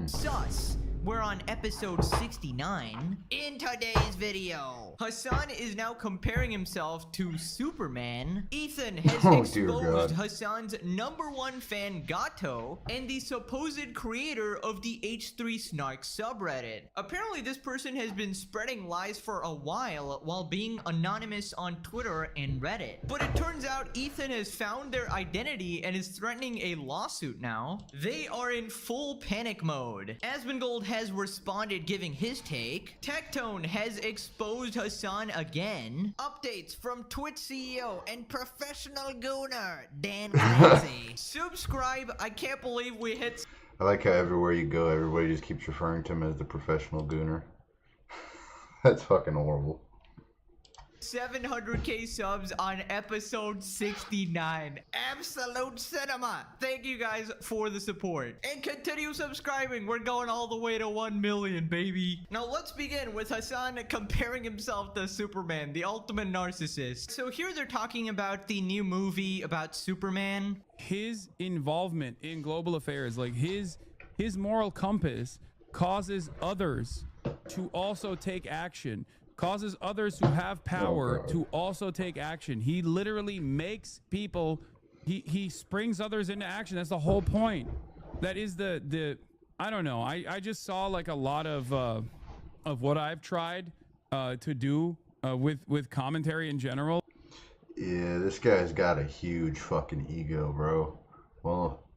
Sus. We're on episode 69. In today's video, Hassan is now comparing himself to Superman. Ethan has exposed Hassan's #1 fan Gato and the supposed creator of the H3 Snark subreddit. Apparently this person has been spreading lies for a while being anonymous on Twitter and Reddit. But it turns out Ethan has found their identity and is threatening a lawsuit now. They are in full panic mode. Asmongold has responded giving his take. Tectone has exposed Hassan again. Updates from Twitch CEO and professional gooner Dan Clancy. Subscribe. I can't believe we hit. I like how everywhere you go, everybody just keeps referring to him as the professional gooner. That's fucking horrible. 700k subs on episode 69. Absolute cinema. Thank you guys for the support. And continue subscribing. We're going all the way to 1 million, baby. Now let's begin with Hassan comparing himself to Superman, the ultimate narcissist. So here they're talking about the new movie about Superman. His involvement in global affairs, like his moral compass, causes others to also take action. Causes others who have power to also take action. He literally makes people, he springs others into action. That's the whole point. That is the I don't know. I just saw like a lot of what I've tried to do with commentary in general. Yeah, this guy's got a huge fucking ego, bro. Well,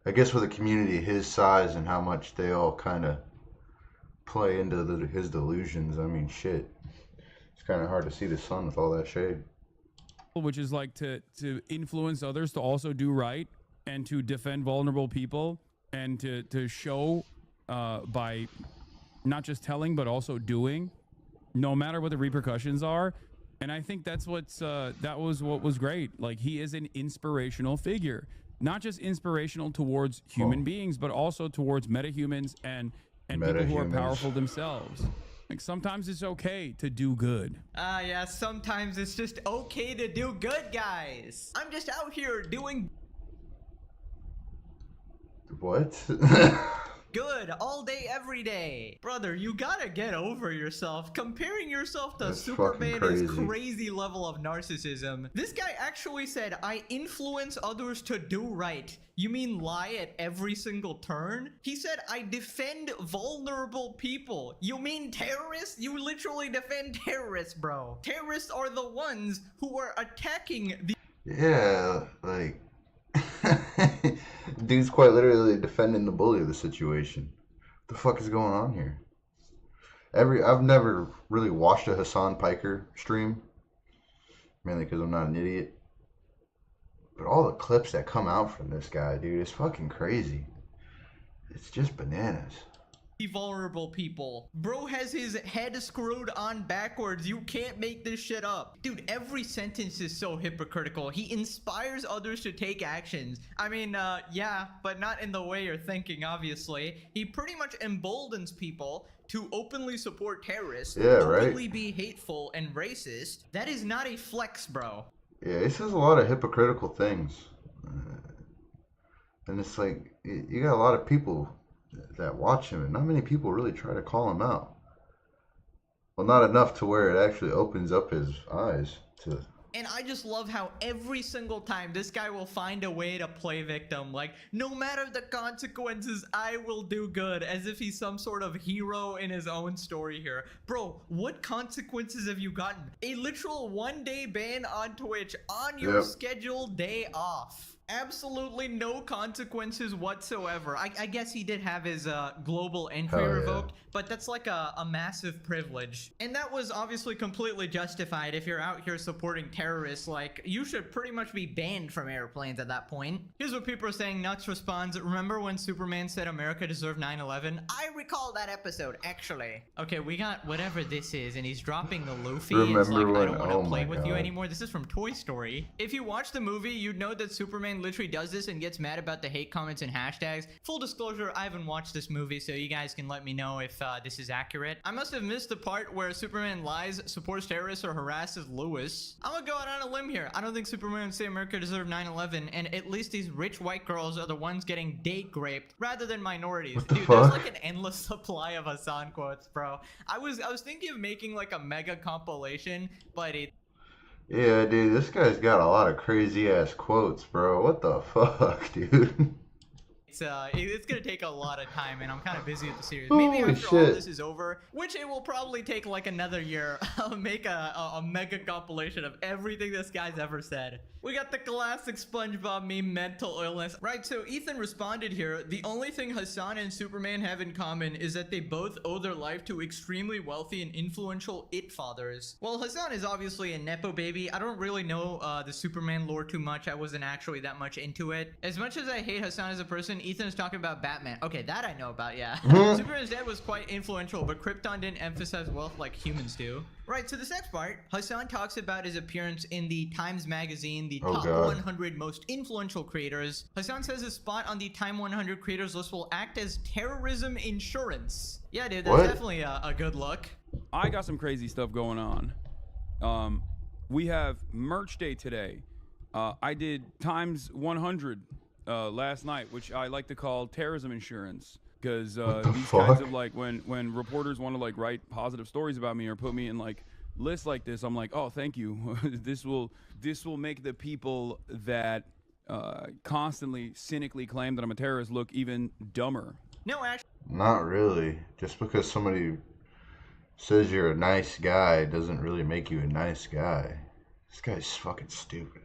I guess with a community his size and how much they all kind of play into his delusions, I mean, shit. It's kind of hard to see the sun with all that shade. Which is like to influence others to also do right and to defend vulnerable people and to show by not just telling but also doing, no matter what the repercussions are. And I think that's that was what was great. Like, he is an inspirational figure, not just inspirational towards human beings, but also towards metahumans and people who are powerful themselves. Like, sometimes it's okay to do good. Yeah, sometimes it's just okay to do good, guys. I'm just out here doing what? good all day, every day. Brother, you gotta get over yourself. Comparing yourself to Superman is crazy level of narcissism. This guy actually said, I influence others to do right. You mean lie at every single turn? He said, I defend vulnerable people. You mean terrorists? You literally defend terrorists, bro. Terrorists are the ones who are attacking the— Yeah, like, dude's quite literally defending the bully of the situation. What the fuck is going on here? I've never really watched a Hassan Piker stream, mainly because I'm not an idiot. But all the clips that come out from this guy, dude, is fucking crazy. It's just bananas. Vulnerable people. Bro has his head screwed on backwards. You can't make this shit up. Dude, every sentence is so hypocritical. He inspires others to take actions. I mean, yeah, but not in the way you're thinking, obviously. He pretty much emboldens people to openly support terrorists, openly be hateful and racist. That is not a flex, bro. Yeah, he says a lot of hypocritical things. And it's like, you got a lot of people that watch him, and not many people really try to call him out. Well, not enough to where it actually opens up his eyes to... And I just love how every single time this guy will find a way to play victim. Like, no matter the consequences, I will do good. As if he's some sort of hero in his own story here. Bro, what consequences have you gotten? A literal 1-day ban on Twitch on your scheduled day off. Absolutely no consequences whatsoever. I guess he did have his global entry revoked, but that's like a massive privilege. And that was obviously completely justified. If you're out here supporting terrorists, like, you should pretty much be banned from airplanes at that point. Here's what people are saying. Nux responds, remember when Superman said America deserved 9/11? I recall that episode, actually. Okay, we got whatever this is, and he's dropping the Luffy. It's like, I don't want to play with you anymore. This is from Toy Story. If you watch the movie, you'd know that Superman Superman literally does this and gets mad about the hate comments and hashtags. Full disclosure, I haven't watched this movie, so you guys can let me know if this is accurate. I must have missed the part where Superman lies, supports terrorists, or harasses Lois. I'm gonna go out on a limb here. I don't think Superman would say America deserved 9/11, and at least these rich white girls are the ones getting date raped rather than minorities. Dude, there's like an endless supply of Hasan quotes, bro. I was thinking of making like a mega compilation, but it. Yeah, dude, this guy's got a lot of crazy ass quotes, bro. What the fuck, dude? It's gonna take a lot of time, and I'm kind of busy with the series. Maybe after all this is over, which it will probably take like another year, I'll make a mega compilation of everything this guy's ever said. We got the classic SpongeBob meme, mental illness. Right, so Ethan responded here, the only thing Hasan and Superman have in common is that they both owe their life to extremely wealthy and influential it fathers. Well, Hasan is obviously a Nepo baby. I don't really know the Superman lore too much. I wasn't actually that much into it. As much as I hate Hasan as a person, Ethan is talking about Batman. Okay, that I know about, yeah. Superman's dad was quite influential, but Krypton didn't emphasize wealth like humans do. Right, so this next part, Hasan talks about his appearance in the Times Magazine, the top 100 most influential creators. Hasan says his spot on the Time 100 creators list will act as terrorism insurance. Yeah, dude, that's definitely a good look. I got some crazy stuff going on. We have merch day today. I did Times 100 last night, which I like to call terrorism insurance. Because these kinds of like when reporters want to like write positive stories about me or put me in like lists like this, I'm like, oh, thank you. this will make the people that constantly cynically claim that I'm a terrorist look even dumber. No, actually, not really. Just because somebody says you're a nice guy doesn't really make you a nice guy. This guy's fucking stupid.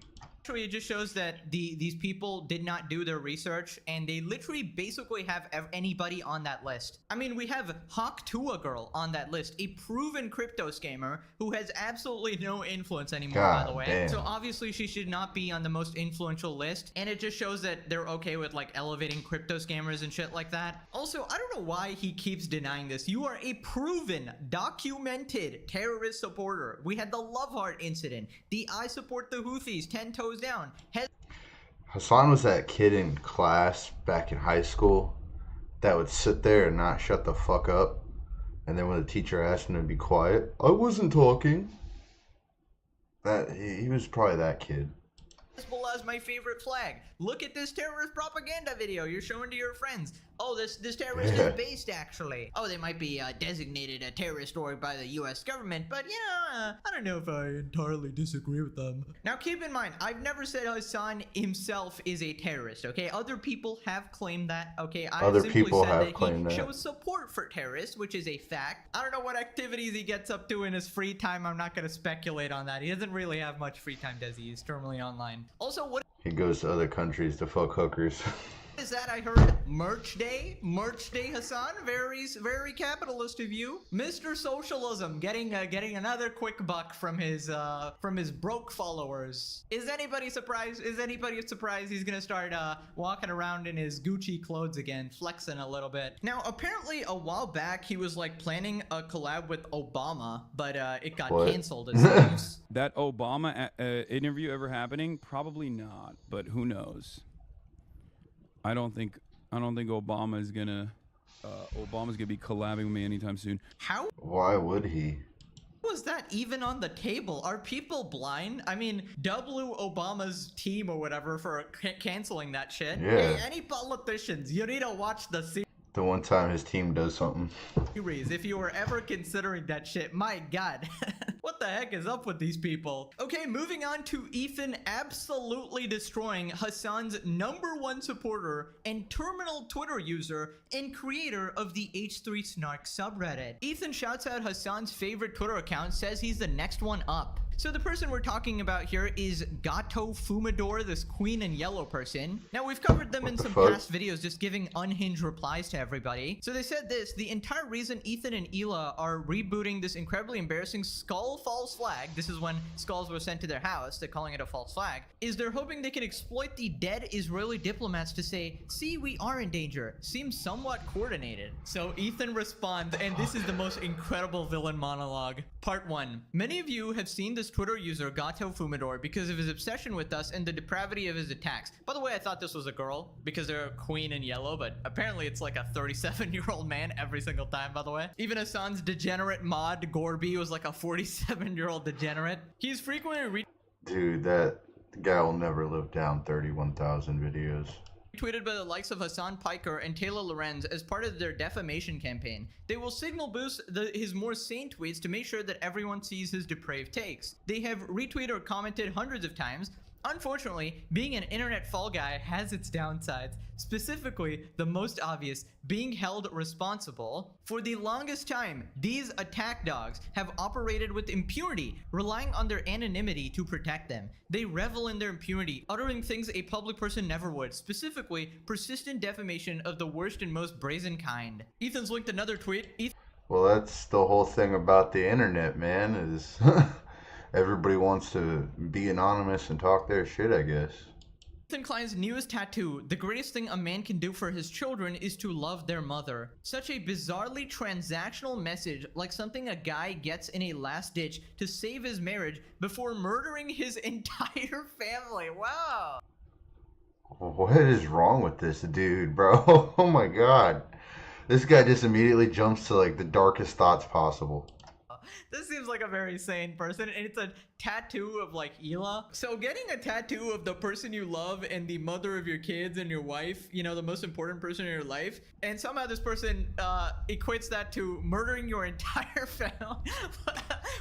Actually, it just shows that these people did not do their research, and they literally basically have anybody on that list. I mean, we have Hawk Tuah Girl on that list, a proven crypto scammer who has absolutely no influence anymore, by the way. Damn. So obviously she should not be on the most influential list, and it just shows that they're okay with like elevating crypto scammers and shit like that. Also, I don't know why he keeps denying this. You are a proven, documented terrorist supporter. We had the Love Heart incident, the I support the Houthis 10 toes down. Hasan was that kid in class back in high school that would sit there and not shut the fuck up, and then when the teacher asked him to be quiet, I wasn't talking. He was probably that kid. Hezbollah is my favorite flag. Look at this terrorist propaganda video you're showing to your friends. Oh, this terrorist is based, actually. Oh, they might be designated a terrorist org by the U.S. government, but, you know, I don't know if I entirely disagree with them. Now, keep in mind, I've never said Hasan himself is a terrorist, okay? Other people have claimed that, okay? I've simply said that he shows support for terrorists, which is a fact. I don't know what activities he gets up to in his free time. I'm not going to speculate on that. He doesn't really have much free time, does he? He's terminally online. Also, what... He goes to other countries to fuck hookers. Is that I heard merch day Hasan, very capitalist of you. Mr. Socialism getting another quick buck from his broke followers. Is anybody surprised he's gonna start walking around in his Gucci clothes again, flexing a little bit? Now apparently a while back he was like planning a collab with Obama, but it got canceled, it seems. That Obama interview ever happening? Probably not, but who knows? I don't think Obama's gonna be collabing with me anytime soon. How? Why would he? Was that even on the table? Are people blind? I mean, W Obama's team or whatever for canceling that shit. Yeah. Hey, any politicians, you need to watch the series. The one time his team does something. If you were ever considering that shit, my God. What the heck is up with these people? Okay, moving on to Ethan absolutely destroying Hasan's #1 supporter and terminal Twitter user and creator of the H3 Snark subreddit. Ethan shouts out Hasan's favorite Twitter account, says he's the next one up. So the person we're talking about here is Gato Fumador, this queen in yellow person. Now we've covered them in some past videos, just giving unhinged replies to everybody. So they said this: the entire reason Ethan and Hila are rebooting this incredibly embarrassing skull false flag, this is when skulls were sent to their house, they're calling it a false flag, is they're hoping they can exploit the dead Israeli diplomats to say, see, we are in danger. Seems somewhat coordinated. So Ethan responds, and this is the most incredible villain monologue. Part 1. Many of you have seen the this Twitter user, Gato Fumador, because of his obsession with us and the depravity of his attacks. By the way, I thought this was a girl because they're a queen in yellow, but apparently it's like a 37-year-old man every single time, by the way. Even Hassan's degenerate mod, Gorby, was like a 47-year-old degenerate. He's frequently Dude, that guy will never live down 31,000 videos. Tweeted by the likes of Hassan Piker and Taylor Lorenz as part of their defamation campaign. They will signal boost his more sane tweets to make sure that everyone sees his depraved takes. They have retweeted or commented hundreds of times. Unfortunately, being an internet fall guy has its downsides, specifically the most obvious, being held responsible. For the longest time, these attack dogs have operated with impunity, relying on their anonymity to protect them. They revel in their impunity, uttering things a public person never would, specifically persistent defamation of the worst and most brazen kind. Ethan's linked another tweet. Well, that's the whole thing about the internet, man, is everybody wants to be anonymous and talk their shit, I guess. Ethan Klein's newest tattoo, the greatest thing a man can do for his children is to love their mother. Such a bizarrely transactional message, like something a guy gets in a last ditch to save his marriage before murdering his entire family. Wow. What is wrong with this dude, bro? Oh my god. This guy just immediately jumps to like the darkest thoughts possible. This seems like a very sane person, and it's a tattoo of like Hila. So getting a tattoo of the person you love and the mother of your kids and your wife, you know, the most important person in your life, and somehow this person equates that to murdering your entire family.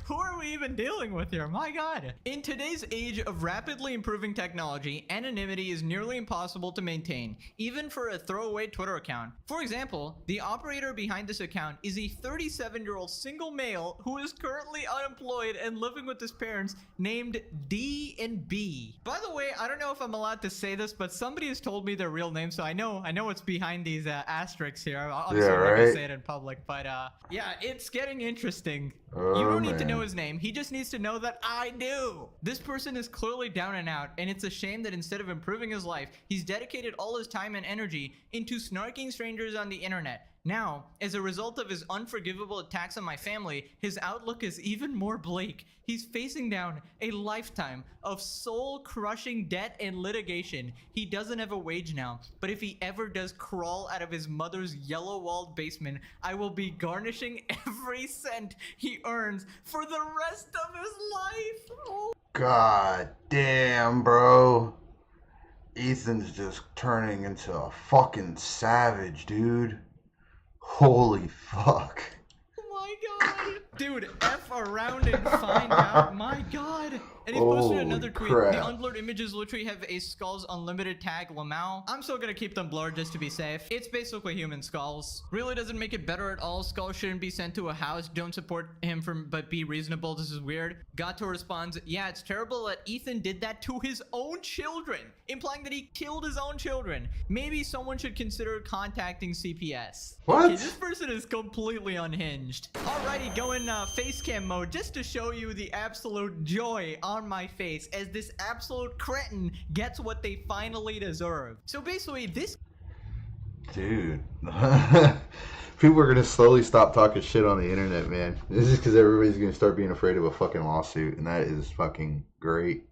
Who are we even dealing with here? My god. In today's age of rapidly improving technology, anonymity is nearly impossible to maintain, even for a throwaway Twitter account. For example, the operator behind this account is a 37-year-old single male who is currently unemployed and living with his parents, named D and B. By the way, I don't know if I'm allowed to say this, but somebody has told me their real name, so I know what's behind these asterisks here. Obviously, yeah, I'll right? never say it in public, but yeah, it's getting interesting. Oh, you don't need to man. know his name. He just needs to know that I do. This person is clearly down and out, and it's a shame that instead of improving his life, he's dedicated all his time and energy into snarking strangers on the internet. Now, as a result of his unforgivable attacks on my family, his outlook is even more bleak. He's facing down a lifetime of soul-crushing debt and litigation. He doesn't have a wage now, but if he ever does crawl out of his mother's yellow-walled basement, I will be garnishing every cent he earns for the rest of his life. Oh. God damn, bro. Ethan's just turning into a fucking savage, dude. Holy fuck. Oh my god. Dude, F around and find out. My god. And he posted another tweet. Crap. The unblurred images literally have a Skulls Unlimited tag Lamau. I'm still gonna keep them blurred just to be safe. It's basically human skulls. Really doesn't make it better at all. Skulls shouldn't be sent to a house. Don't support him but be reasonable. This is weird. Gato responds, yeah, it's terrible that Ethan did that to his own children, implying that he killed his own children. Maybe someone should consider contacting CPS. What? Okay, this person is completely unhinged. Alrighty, go in face cam mode just to show you the absolute joy on my face as this absolute cretin gets what they finally deserve. So basically this Dude. People are gonna slowly stop talking shit on the internet, man. This is because everybody's gonna start being afraid of a fucking lawsuit, and that is fucking great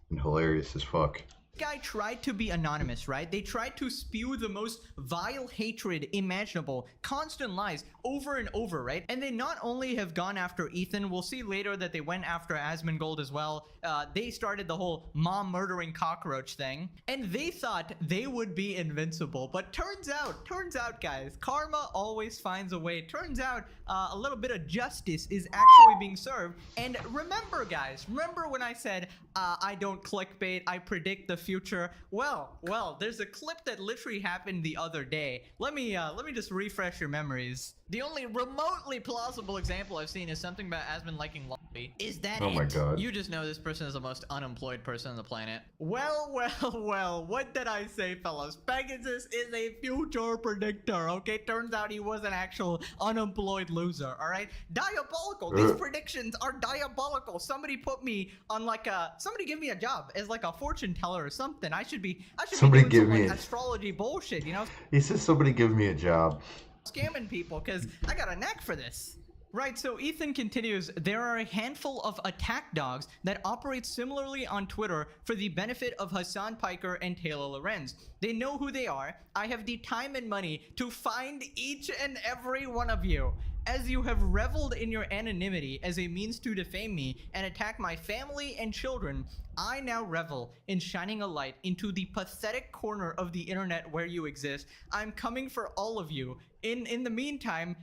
and hilarious as fuck. guy tried to be anonymous, right? They tried to spew the most vile hatred imaginable, constant lies over and over, right? And they not only have gone after Ethan, we'll see later that they went after Asmongold as well. They started the whole mom murdering cockroach thing, and they thought they would be invincible. But turns out, guys, karma always finds a way. Turns out a little bit of justice is actually being served. And remember, guys, remember when I said I don't clickbait, I predict the future? Well, there's a clip that literally happened the other day. Let me just refresh your memories. The only remotely plausible example I've seen is something about Asmon liking Lobby. Is that Oh it? my god. You just know this person is the most unemployed person on the planet. Well, what did I say, fellas? Pegasus is a future predictor, okay? Turns out he was an actual unemployed loser, alright? Diabolical. These predictions are diabolical. Somebody put me on like somebody give me a job as like a fortune teller or something. I should be Somebody doing give some, me like, astrology bullshit, you know? He says somebody give me a job. Scamming people, because I got a knack for this. Right, so Ethan continues, there are a handful of attack dogs that operate similarly on Twitter for the benefit of Hasan Piker and Taylor Lorenz. They know who they are. I have the time and money to find each and every one of you. As you have reveled in your anonymity as a means to defame me and attack my family and children, I now revel in shining a light into the pathetic corner of the internet where you exist. I'm coming for all of you. In the meantime,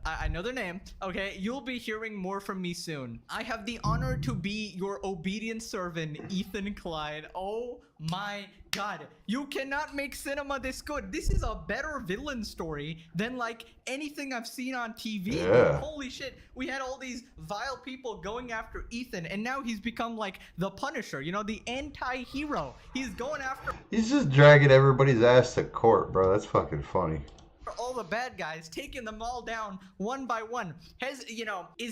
I know their name, okay? You'll be hearing more from me soon. I have the honor to be your obedient servant, Ethan Klein. Oh my god. You cannot make cinema this good. This is a better villain story than like anything I've seen on TV. Yeah. Holy shit. We had all these vile people going after Ethan, and now he's become like the Punisher, you know, the anti-hero. He's going after He's just dragging everybody's ass to court, bro. That's fucking funny. all the bad guys, taking them all down one by one. Is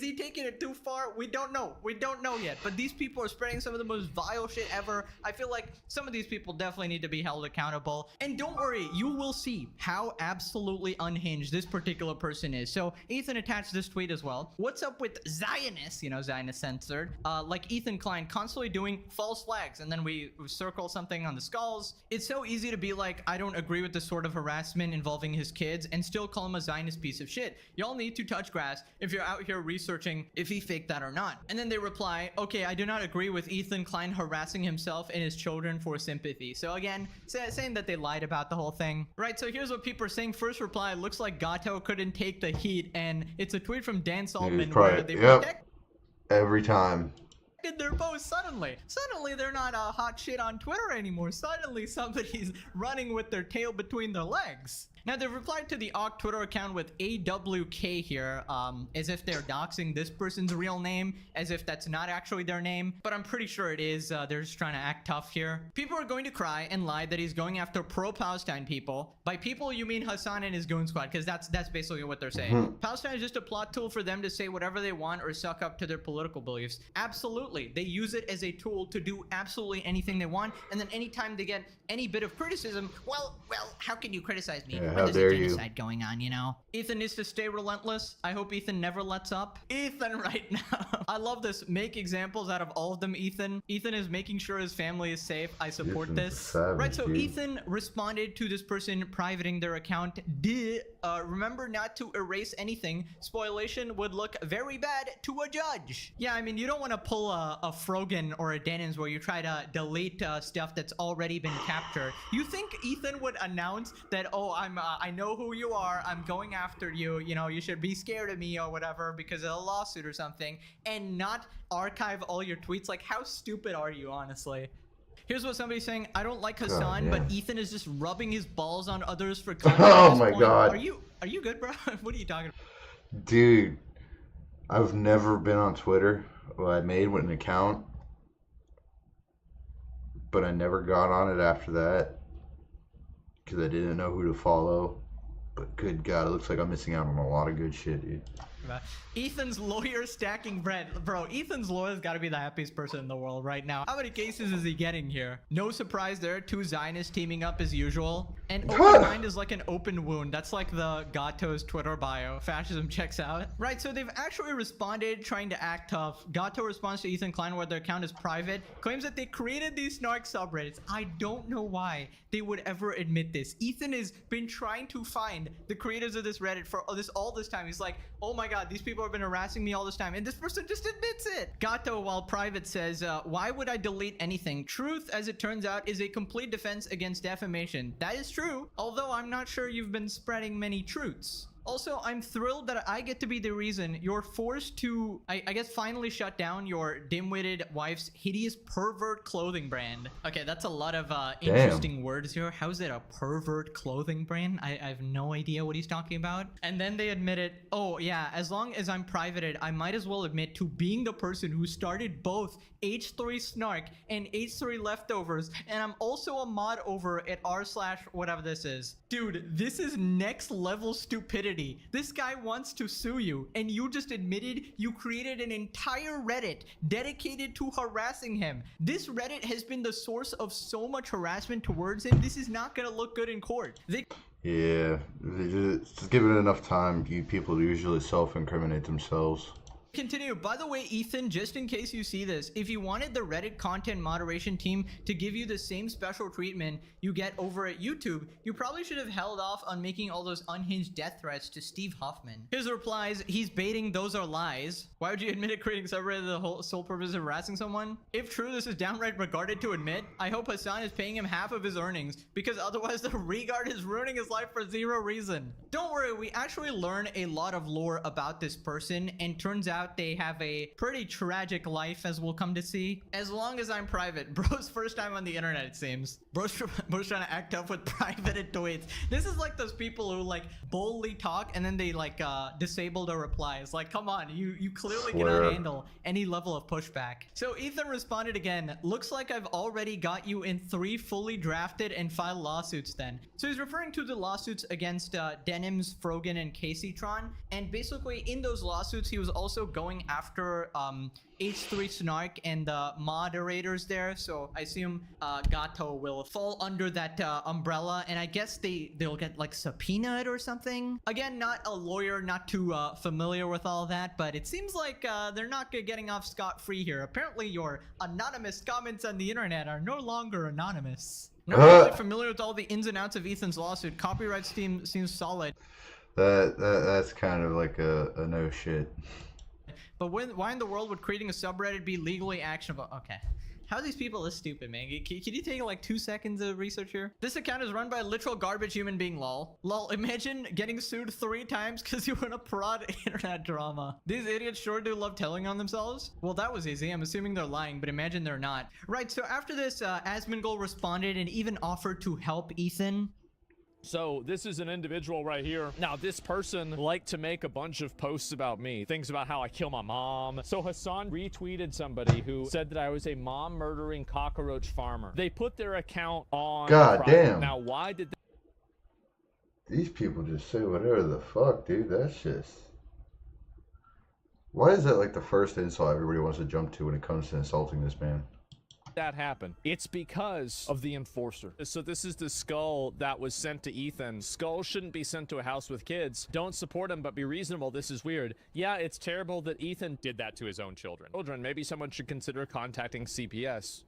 he taking it too far? We don't know. We don't know yet. But these people are spreading some of the most vile shit ever. I feel like some of these people definitely need to be held accountable. And don't worry, you will see how absolutely unhinged this particular person is. So Ethan attached this tweet as well. What's up with Zionists? You know, Zionist censored. Like Ethan Klein constantly doing false flags, and then we circle something on the skulls. It's so easy to be like, I don't agree with this sort of harassment involving his kids, and still call him a Zionist piece of shit. Y'all need to touch grass if you're out here researching if he faked that or not. And then they reply, okay, I do not agree with Ethan Klein harassing himself and his children for sympathy. So again, saying that they lied about the whole thing. Right, so here's what people are saying. First reply, looks like Gato couldn't take the heat, and it's a tweet from Dan Solomon where they protect every time their post. Suddenly they're not hot shit on Twitter anymore. Suddenly somebody's running with their tail between their legs. Now, they've replied to the Awk Twitter account with AWK here, as if they're doxing this person's real name, as if that's not actually their name, but I'm pretty sure it is. They're just trying to act tough here. People are going to cry and lie that he's going after pro-Palestine people. By people, you mean Hasan and his goon squad, because that's basically what they're saying. Palestine is just a plot tool for them to say whatever they want or suck up to their political beliefs. Absolutely. They use it as a tool to do absolutely anything they want, and then anytime they get any bit of criticism, well, how can you criticize me? How dare you? Genocide going on, you know? Ethan needs to stay relentless. I hope Ethan never lets up. Ethan right now. I love this. Make examples out of all of them, Ethan. Ethan is making sure his family is safe. I support this. Savage, right, so dude. Ethan responded to this person privating their account. Remember not to erase anything. Spoilation would look very bad to a judge. Yeah, I mean, you don't want to pull a Frogan or a Denons where you try to delete stuff that's already been captured. You think Ethan would announce that, oh, I know who you are, I'm going after you, you know, you should be scared of me or whatever because of a lawsuit or something, and not archive all your tweets? Like, how stupid are you, honestly? Here's what somebody's saying. I don't like Hasan, but Ethan is just rubbing his balls on others for content. Oh my god. Are you good, bro? What are you talking about? Dude, I've never been on Twitter. Well, I made an account, but I never got on it after that because I didn't know who to follow. But good God, it looks like I'm missing out on a lot of good shit, dude. Ethan's lawyer stacking bread. Bro, Ethan's lawyer's got to be the happiest person in the world right now. How many cases is he getting here? No surprise there. Two Zionists teaming up as usual. An open mind is like an open wound. That's like the Gato's Twitter bio. Fascism checks out. Right, so they've actually responded trying to act tough. Gato responds to Ethan Klein where their account is private. Claims that they created these snark subreddits. I don't know why they would ever admit this. Ethan has been trying to find the creators of this Reddit for all this time. He's like, oh my god, these people have been harassing me all this time, and this person just admits it. Gato, while private, says, why would I delete anything? Truth, as it turns out, is a complete defense against defamation. That is true, although I'm not sure you've been spreading many truths. Also, I'm thrilled that I get to be the reason you're forced to, I guess, finally shut down your dim-witted wife's hideous pervert clothing brand. Okay, that's a lot of interesting words here. How's it a pervert clothing brand? I have no idea what he's talking about. And then they admit it. Oh, yeah, as long as I'm privated, I might as well admit to being the person who started both H3 Snark and H3 Leftovers, and I'm also a mod over at r/whatever this is. Dude, this is next level stupidity. This guy wants to sue you, and you just admitted you created an entire Reddit dedicated to harassing him. This Reddit has been the source of so much harassment towards him. This is not gonna look good in court. Yeah, just give it enough time, people usually self-incriminate themselves. Continue. By the way, Ethan, just in case you see this, if you wanted the Reddit content moderation team to give you the same special treatment you get over at YouTube, you probably should have held off on making all those unhinged death threats to Steve Huffman. His replies, he's baiting, those are lies. Why would you admit it creating subreddit the whole sole purpose of harassing someone? If true, this is downright regarded to admit. I hope Hassan is paying him half of his earnings, because otherwise the regard is ruining his life for zero reason. Don't worry, we actually learn a lot of lore about this person, and turns out they have a pretty tragic life, as we'll come to see. As long as I'm private. Bro's first time on the internet, it seems. Bro's trying to act up with privated tweets. This is like those people who like boldly talk and then they like disable their replies. Like, come on, you clearly cannot handle any level of pushback. So Ethan responded again, looks like I've already got you in 3 fully drafted and filed lawsuits then. So he's referring to the lawsuits against Denims, Frogan, and Caseytron. And basically in those lawsuits, he was also going after H3 Snark and the moderators there. So I assume Gato will fall under that umbrella, and I guess they'll get like subpoenaed or something. Again, not a lawyer, not too familiar with all that, but it seems like they're not getting off scot-free here. Apparently your anonymous comments on the internet are no longer anonymous. Not really familiar with all the ins and outs of Ethan's lawsuit. Copyright team seems solid. That's kind of like a no shit. But why in the world would creating a subreddit be legally actionable? Okay. How are these people this stupid, man? Can you take like 2 seconds of research here? This account is run by a literal garbage human being, lol. Lol, imagine getting sued 3 times because you were in a prod internet drama. These idiots sure do love telling on themselves. Well, that was easy. I'm assuming they're lying, but imagine they're not. Right, so after this, Asmongold responded and even offered to help Ethan. So this is an individual right here. Now, this person liked to make a bunch of posts about me, things about how I kill my mom. So Hassan retweeted somebody who said that I was a mom murdering cockroach farmer. They put their account on. God damn. Now, why did these people just say whatever the fuck, dude? That's just... Why is that like the first insult everybody wants to jump to when it comes to insulting this man? that happen? It's because of the enforcer. So this is the skull that was sent to Ethan. Skulls shouldn't be sent to a house with kids. Don't support him, but be reasonable. This is weird. Yeah, it's terrible that Ethan did that to his own children. Maybe someone should consider contacting CPS.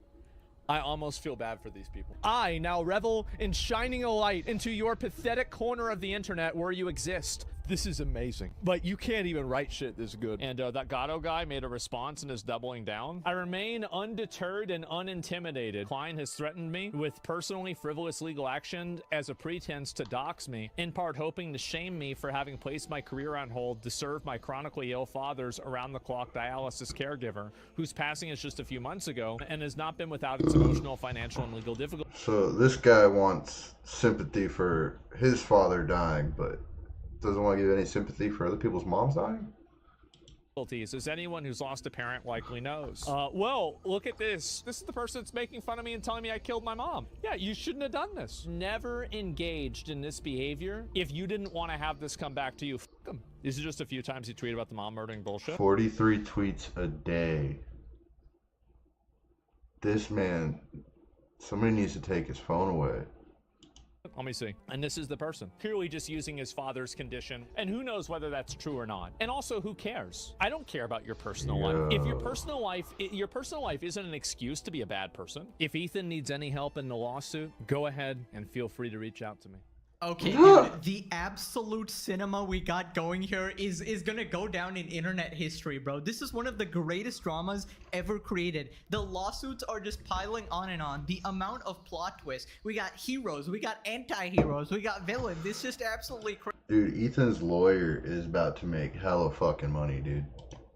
I almost feel bad for these people. I now revel in shining a light into your pathetic corner of the internet where you exist. This is amazing. Like, you can't even write shit this good. And that Gatto guy made a response and is doubling down. I remain undeterred and unintimidated. Klein has threatened me with personally frivolous legal action as a pretense to dox me, in part hoping to shame me for having placed my career on hold to serve my chronically ill father's around-the-clock dialysis caregiver, whose passing is just a few months ago and has not been without its emotional, financial, and legal difficulties. So this guy wants sympathy for his father dying, but doesn't want to give any sympathy for other people's moms dying? As anyone who's lost a parent likely knows. Well, look at this. This is the person that's making fun of me and telling me I killed my mom. Yeah, you shouldn't have done this. Never engaged in this behavior if you didn't want to have this come back to you. Fuck him. These are just a few times he tweeted about the mom murdering bullshit. 43 tweets a day. This man, somebody needs to take his phone away. Let me see. And this is the person. Clearly just using his father's condition. And who knows whether that's true or not. And also, who cares? I don't care about your personal life. If your personal life isn't an excuse to be a bad person. If Ethan needs any help in the lawsuit, go ahead and feel free to reach out to me. Okay, dude, the absolute cinema we got going here is gonna go down in internet history, bro. This is one of the greatest dramas ever created. The lawsuits are just piling on and on. The amount of plot twists. We got heroes, we got anti-heroes, we got villains. It's just absolutely crazy. Dude, Ethan's lawyer is about to make hella fucking money, dude.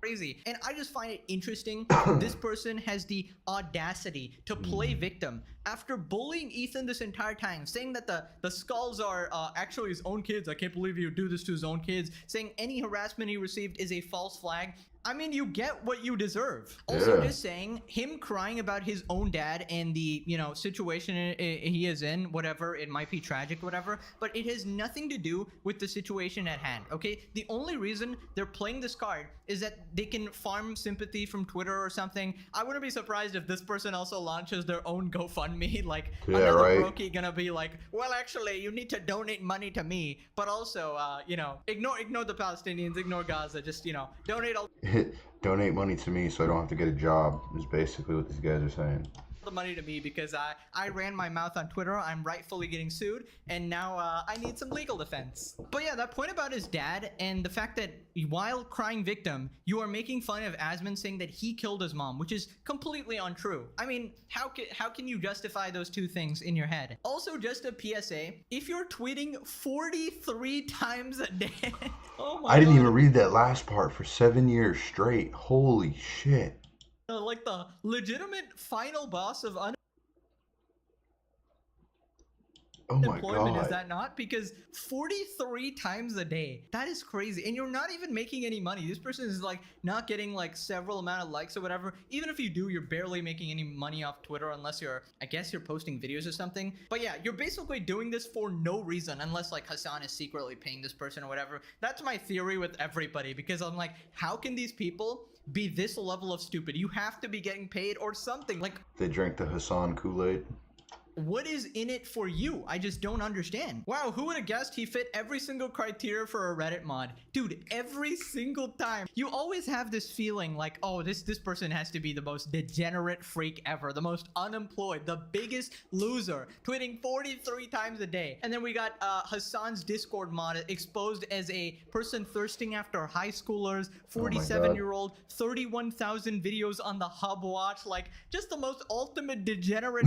Crazy. And I just find it interesting this person has the audacity to play victim after bullying Ethan this entire time, saying that the skulls are actually his own kids. I can't believe he would do this to his own kids, saying any harassment he received is a false flag. I mean, you get what you deserve. Also, Yeah. just saying, him crying about his own dad and the, you know, situation he is in, whatever, it might be tragic, whatever, but it has nothing to do with the situation at hand, okay? The only reason they're playing this card is that they can farm sympathy from Twitter or something. I wouldn't be surprised if this person also launches their own GoFundMe, like, Yeah, another right. brokey gonna be like, well, actually, you need to donate money to me, but also, you know, ignore the Palestinians, ignore Gaza, just, you know, donate all Donate money to me so I don't have to get a job is basically what these guys are saying. the money to me because I ran my mouth on Twitter. I'm rightfully getting sued, and now I need some legal defense. But yeah, that point about his dad and the fact that while crying victim, you are making fun of Asman saying that he killed his mom, which is completely untrue. I mean, how can you justify those two things in your head? Also, just a PSA: if you're tweeting 43 times a day, oh my I didn't God. even read that last part for 7 years straight. Holy shit. Like the legitimate final boss of Oh my unemployment, is god. that not? Because 43 times a day, that is crazy, and you're not even making any money. This person is like not getting like several amount of likes or whatever. Even if you do, you're barely making any money off Twitter unless you're, I guess you're posting videos or something. But yeah, you're basically doing this for no reason unless like Hassan is secretly paying this person or whatever. That's my theory with everybody, because I'm like, how can these people be this level of stupid? You have to be getting paid or something. Like, They drank the Hassan Kool-Aid. what is in it for you? I just don't understand. Wow, who would have guessed he fit every single criteria for a Reddit mod? Dude, every single time. You always have this feeling like, oh, this person has to be the most degenerate freak ever, the most unemployed, the biggest loser, tweeting 43 times a day. And then we got Hassan's Discord mod exposed as a person thirsting after high schoolers, 47-year-old, 31,000 videos on the Hub Watch, like just the most ultimate degenerate.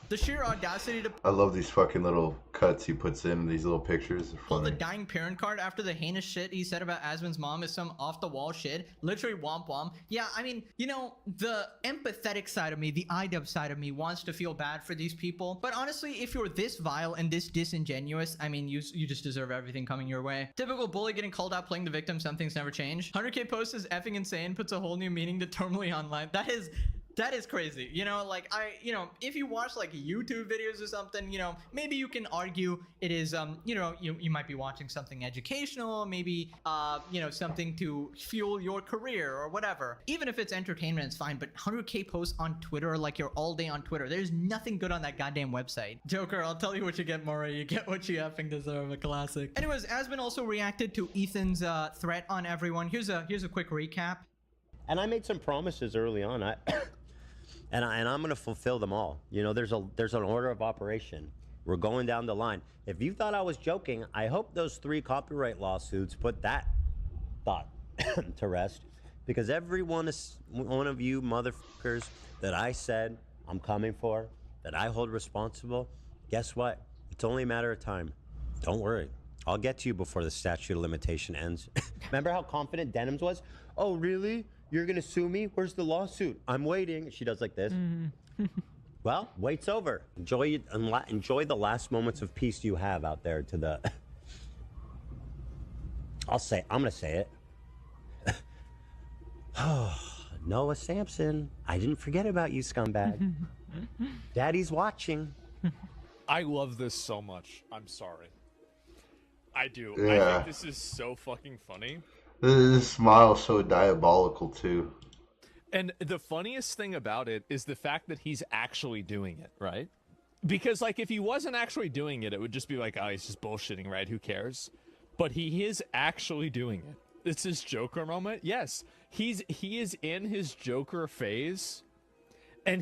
The sheer audacity to I love these fucking little cuts he puts in these little pictures. They're pull the funny. dying parent card after the heinous shit he said about Asman's mom is some off-the-wall shit. Literally womp womp. Yeah, I mean, you know, the empathetic side of me, the IDub side of me wants to feel bad for these people. But honestly, if you're this vile and this disingenuous, I mean, you just deserve everything coming your way. Typical bully getting called out playing the victim, some things never change. 100k post is effing insane, puts a whole new meaning to terminally online. That is crazy. You know, like if you watch like YouTube videos or something, you know, maybe you can argue it is, you know, you might be watching something educational, maybe, you know, something to fuel your career or whatever. Even if it's entertainment, it's fine. But 100k posts on Twitter, like you're all day on Twitter. There's nothing good on that goddamn website. Joker, I'll tell you what you get, Maury. You get what you effing deserve. A classic. Anyways, Asman also reacted to Ethan's threat on everyone. Here's a quick recap. And I made some promises early on. And I'm going to fulfill them all. You know, there's an order of operation. We're going down the line. If you thought I was joking, I hope those 3 copyright lawsuits put that thought to rest. Because every one of you motherfuckers that I said I'm coming for, that I hold responsible, guess what? It's only a matter of time. Don't worry. I'll get to you before the statute of limitation ends. Remember how confident Denims was? Oh, really? You're gonna sue me? Where's the lawsuit? I'm waiting. She does like this. Well, wait's over. Enjoy the last moments of peace you have out there to the... I'm gonna say it. Noah Sampson, I didn't forget about you, scumbag. Daddy's watching. I love this so much. I'm sorry. I do. Yeah. I think this is so fucking funny. This smile's so diabolical too. And the funniest thing about it is the fact that he's actually doing it, right? Because, like, if he wasn't actually doing it, it would just be like, oh, he's just bullshitting, right? Who cares? But he is actually doing it. It's his Joker moment. Yes, he is in his Joker phase, and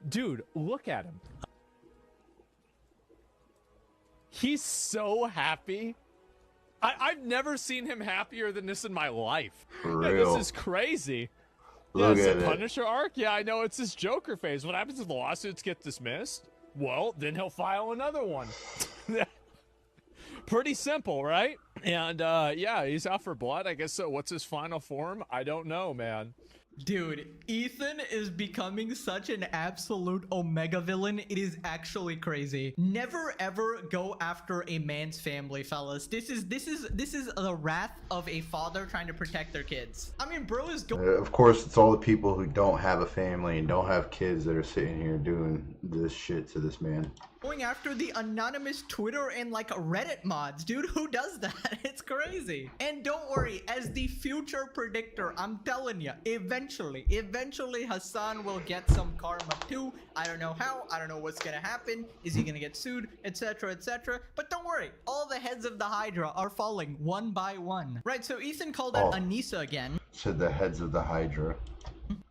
dude, look at him. He's so happy. I've never seen him happier than this in my life. For Yeah, real. this is crazy. Look yeah, at it's a it. Punisher arc. Yeah, I know it's his Joker phase. What happens if the lawsuits get dismissed? Well, then he'll file another one. Pretty simple, right? And yeah, he's out for blood. I guess so. What's his final form? I don't know, man. Dude, Ethan is becoming such an absolute Omega villain. It is actually crazy. Never ever go after a man's family, fellas. This is the wrath of a father trying to protect their kids. I mean, bro is Of course, it's all the people who don't have a family and don't have kids that are sitting here doing this shit to this man. going after the anonymous Twitter and like Reddit mods. Dude, who does that? It's crazy. And don't worry, as the future predictor, I'm telling you, eventually Hasan will get some karma too. I don't know how, I don't know what's gonna happen. Is he gonna get sued, etc, etc. But don't worry, all the heads of the Hydra are falling one by one. Right, so Ethan called out Anissa again. Said the heads of the Hydra.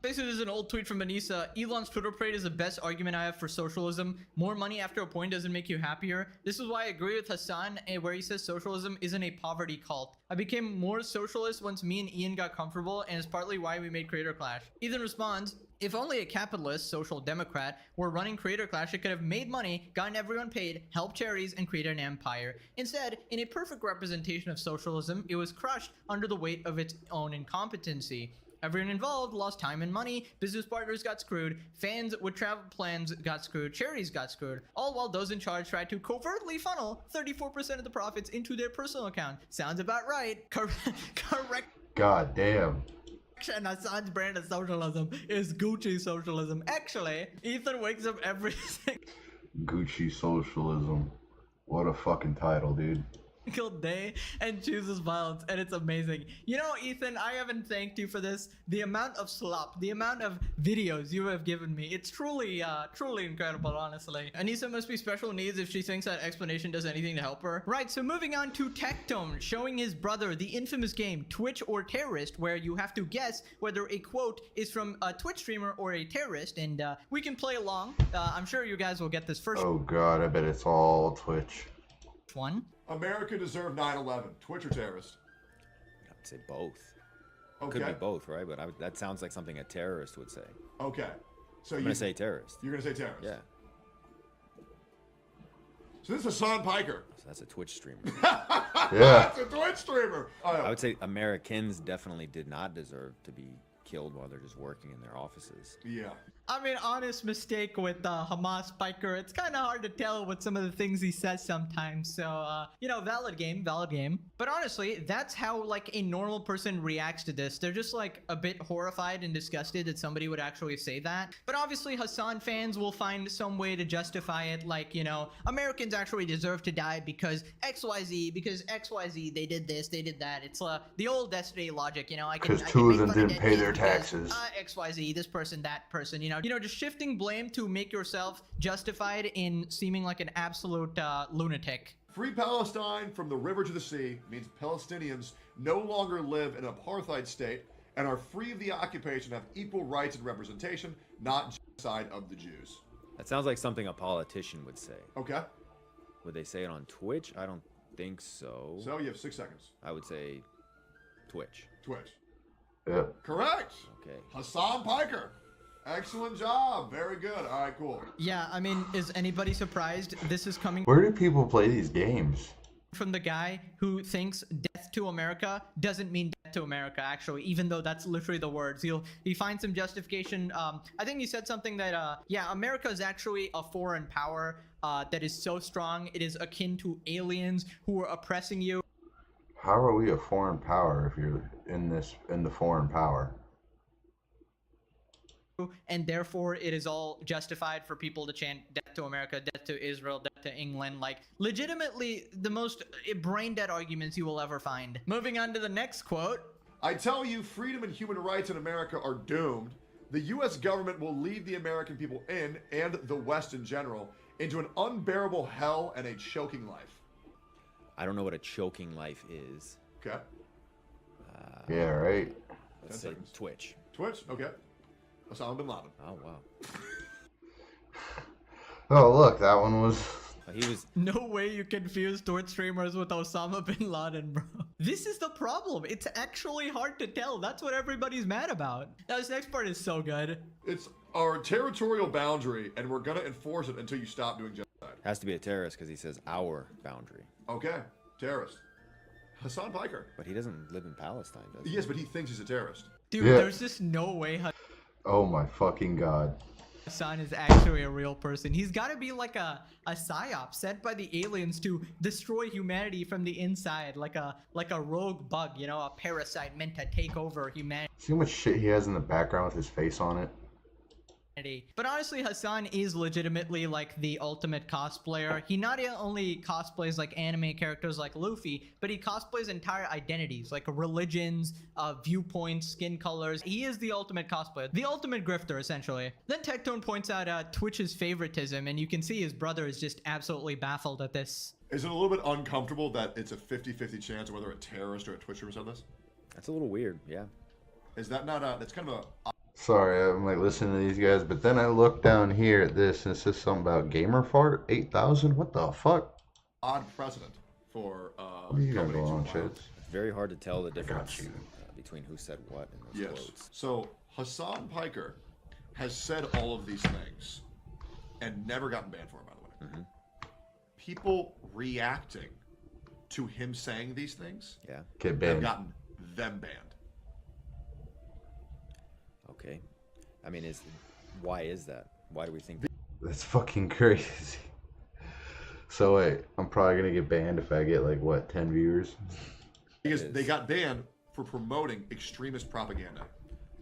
Basically, there's an old tweet from Anissa. Elon's Twitter parade is the best argument I have for socialism. More money after a point doesn't make you happier. This is why I agree with Hasan where he says socialism isn't a poverty cult. I became more socialist once me and Ian got comfortable, and it's partly why we made Creator Clash. Ethan responds, if only a capitalist, social democrat, were running Creator Clash, it could have made money, gotten everyone paid, helped charities, and created an empire. Instead, in a perfect representation of socialism, it was crushed under the weight of its own incompetency. Everyone involved lost time and money, business partners got screwed, fans with travel plans got screwed, charities got screwed, all while those in charge tried to covertly funnel 34% of the profits into their personal account. Sounds about right. Correct. God damn. Hasan's brand of socialism is Gucci socialism. Actually, Ethan wakes up every Gucci socialism. What a fucking title, dude. single day and chooses violence, and it's amazing. You know, Ethan, I haven't thanked you for this. The amount of slop, the amount of videos you have given me, it's truly incredible, honestly. Anissa must be special needs if she thinks that explanation does anything to help her. Right, so moving on to Tectone showing his brother the infamous game Twitch or Terrorist, where you have to guess whether a quote is from a Twitch streamer or a terrorist, and we can play along. I'm sure you guys will get this first Oh god, I bet it's all Twitch. one. America deserved 9/11. Twitch or terrorist? I'd say both. Okay. Could be both, right? But that sounds like something a terrorist would say. Okay. So I'm gonna say terrorist. You're gonna say terrorist. Yeah. So this is Hasan Piker. So that's a Twitch streamer. Yeah. That's a Twitch streamer. I would say Americans definitely did not deserve to be killed while they're just working in their offices. Yeah. I mean, honest mistake with Hamas Piker. It's kind of hard to tell with some of the things he says sometimes. So, you know, valid game. But honestly, that's how, like, a normal person reacts to this. They're just, like, a bit horrified and disgusted that somebody would actually say that. But obviously, Hasan fans will find some way to justify it. Like, you know, Americans actually deserve to die because XYZ, they did this, they did that. It's the old Destiny logic, you know. Because two of them didn't pay their taxes. XYZ, this person, that person, you know, just shifting blame to make yourself justified in seeming like an absolute lunatic. Free Palestine from the river to the sea means Palestinians no longer live in an apartheid state and are free of the occupation, have equal rights and representation, not genocide of the Jews. That sounds like something a politician would say. Okay. Would they say it on Twitch? I don't think so. So you have 6 seconds. I would say Twitch. Twitch. Yeah. Correct. Okay. Hasan Piker. Excellent job. Very good. All right, cool. Yeah, I mean, is anybody surprised this is coming Where do people play these games? from the guy who thinks death to America doesn't mean death to America, actually, even though that's literally the words. He finds some justification. I think he said something that, yeah, America is actually a foreign power that is so strong. It is akin to aliens who are oppressing you. How are we a foreign power if you're in the foreign power? And therefore it is all justified for people to chant death to America, death to Israel, death to England. Like, legitimately the most brain dead arguments you will ever find. Moving on to the next quote. I tell you, freedom and human rights in America are doomed. The U.S. government will lead the American people and the West in general, into an unbearable hell and a choking life. I don't know what a choking life is. Okay. Yeah, right. Let's 10 say seconds. Twitch. Twitch. Okay. Osama bin Laden. Oh, wow. Oh, look, that one was... He was... No way you confuse Twitch streamers with Osama bin Laden, bro. This is the problem. It's actually hard to tell. That's what everybody's mad about. Now, this next part is so good. It's our territorial boundary, and we're gonna enforce it until you stop doing genocide. Has to be a terrorist because he says our boundary. Okay. Terrorist. Hassan Piker. But he doesn't live in Palestine, does he? Yes, but he thinks he's a terrorist. Dude, Yeah. there's just no way Oh my fucking god. Hassan is actually a real person. He's got to be like a psyop set by the aliens to destroy humanity from the inside, like a rogue bug, you know, a parasite meant to take over humanity. See how much shit he has in the background with his face on it? But honestly, Hassan is legitimately like the ultimate cosplayer. He not only cosplays like anime characters like Luffy, but he cosplays entire identities, like religions, viewpoints, skin colors. He is the ultimate cosplayer, the ultimate grifter, essentially. Then Tectone points out Twitch's favoritism, and you can see his brother is just absolutely baffled at this. Is it a little bit uncomfortable that it's a 50-50 chance of whether a terrorist or a Twitcher said this? That's a little weird, yeah. Is that not that's kind of a... Sorry, I'm like listening to these guys, but then I look down here at this and it says something about gamer fart 8,000. What the fuck? odd precedent for What are you got companies going on, to allow. Chits? It's very hard to tell the difference you. between who said what in those Yes. quotes. So Hassan Piker has said all of these things and never gotten banned for it, by the way. Mm-hmm. People reacting to him saying these things Yeah. Get have banned. gotten them banned. Okay. I mean, why is that? Why do we think? That's fucking crazy. So wait, I'm probably gonna get banned if I get like what 10 viewers. Because is. they got banned for promoting extremist propaganda.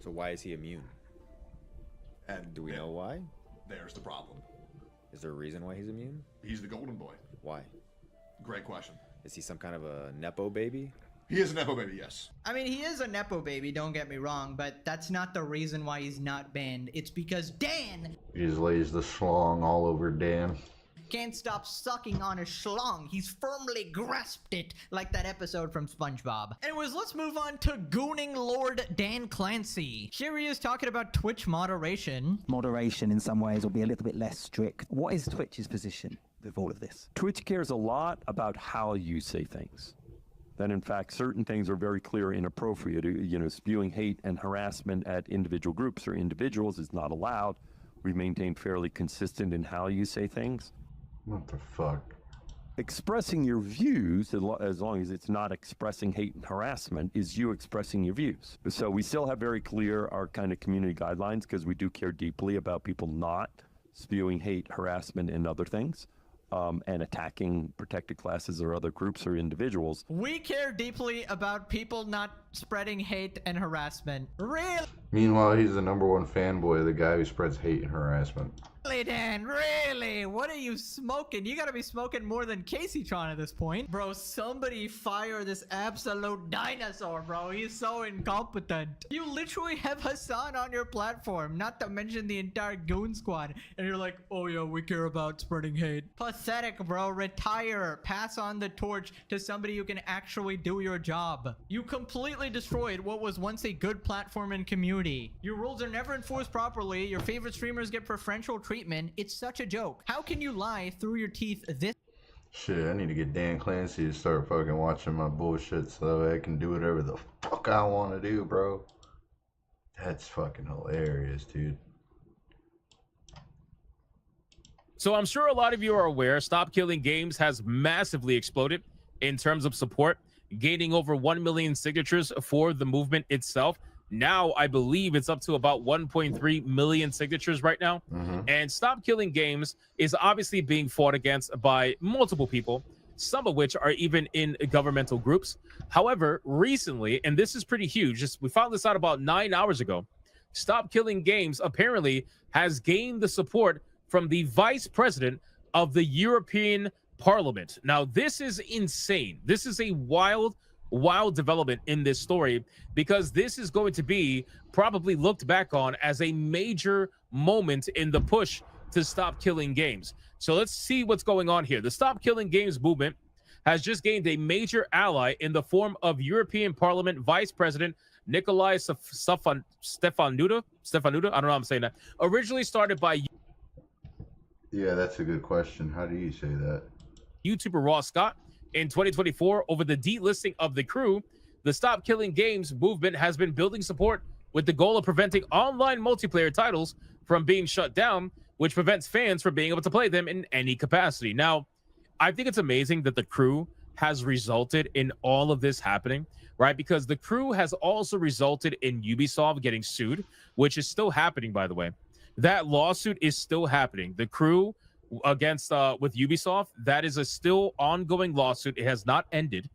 So why is he immune? And Do we know why? There's the problem. Is there a reason why he's immune? He's the golden boy. Why? Great question. Is he some kind of a nepo baby? He is a nepo baby, yes. I mean, he is a nepo baby, don't get me wrong, but that's not the reason why he's not banned. It's because Dan He just lays the schlong all over Dan. can't stop sucking on his schlong. He's firmly grasped it, like that episode from SpongeBob. Anyways, let's move on to Gooning Lord Dan Clancy. Here he is talking about Twitch moderation. Moderation in some ways will be a little bit less strict. What is Twitch's position with all of this? Twitch cares a lot about how you say things. That in fact, certain things are very clear inappropriate. You know, spewing hate and harassment at individual groups or individuals is not allowed. We maintain fairly consistent in how you say things. What the fuck? Expressing your views, as long as it's not expressing hate and harassment, is you expressing your views. So we still have very clear our kind of community guidelines because we do care deeply about people not spewing hate, harassment, and other things. And attacking protected classes or other groups or individuals. We care deeply about people not spreading hate and harassment. Really, Meanwhile, he's the #1 fanboy, the guy who spreads hate and harassment. Dan? Really? What are you smoking? You gotta be smoking more than Caseytron at this point. Bro, somebody fire this absolute dinosaur, bro. He's so incompetent. You literally have Hassan on your platform, not to mention the entire Goon Squad. And you're like, oh yeah, we care about spreading hate. Pathetic, bro. Retire. Pass on the torch to somebody who can actually do your job. You completely destroyed what was once a good platform and community. Your rules are never enforced properly. Your favorite streamers get preferential treatment. It's such a joke. How can you lie through your teeth this? Shit, I need to get Dan Clancy to start fucking watching my bullshit so that I can do whatever the fuck I want to do, bro. That's fucking hilarious, dude. So I'm sure a lot of you are aware, Stop Killing Games has massively exploded in terms of support, gaining over 1 million signatures for the movement itself. Now, I believe it's up to about 1.3 million signatures right now. And Stop Killing Games is obviously being fought against by multiple people, some of which are even in governmental groups. However, recently, and this is pretty huge, we found this out about 9 hours ago, Stop Killing Games apparently has gained the support from the vice president of the European Parliament. Now, this is insane. This is a wild development in this story, because this is going to be probably looked back on as a major moment in the push to stop killing games. So let's see what's going on here. The Stop Killing Games movement has just gained a major ally in the form of European Parliament Vice President Nikolai Stefanuta. I don't know how I'm saying that. Originally started by Yeah, that's a good question. How do you say that? YouTuber Ross Scott. In 2024, over the delisting of the crew, the Stop Killing Games movement has been building support with the goal of preventing online multiplayer titles from being shut down, which prevents fans from being able to play them in any capacity. Now, I think it's amazing that the crew has resulted in all of this happening, right? Because The Crew has also resulted in Ubisoft getting sued, which is still happening, by the way. That lawsuit is still happening. The Crew against with Ubisoft, that is a still ongoing lawsuit. It has not ended.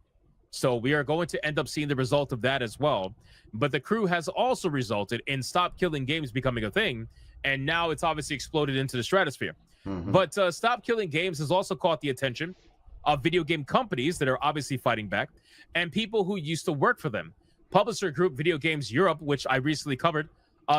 So we are going to end up seeing the result of that as well. But The Crew has also resulted in Stop Killing Games becoming a thing. And now it's obviously exploded into the stratosphere. But Stop Killing Games has also caught the attention of video game companies that are obviously fighting back and people who used to work for them. Publisher group Video Games Europe, which I recently covered,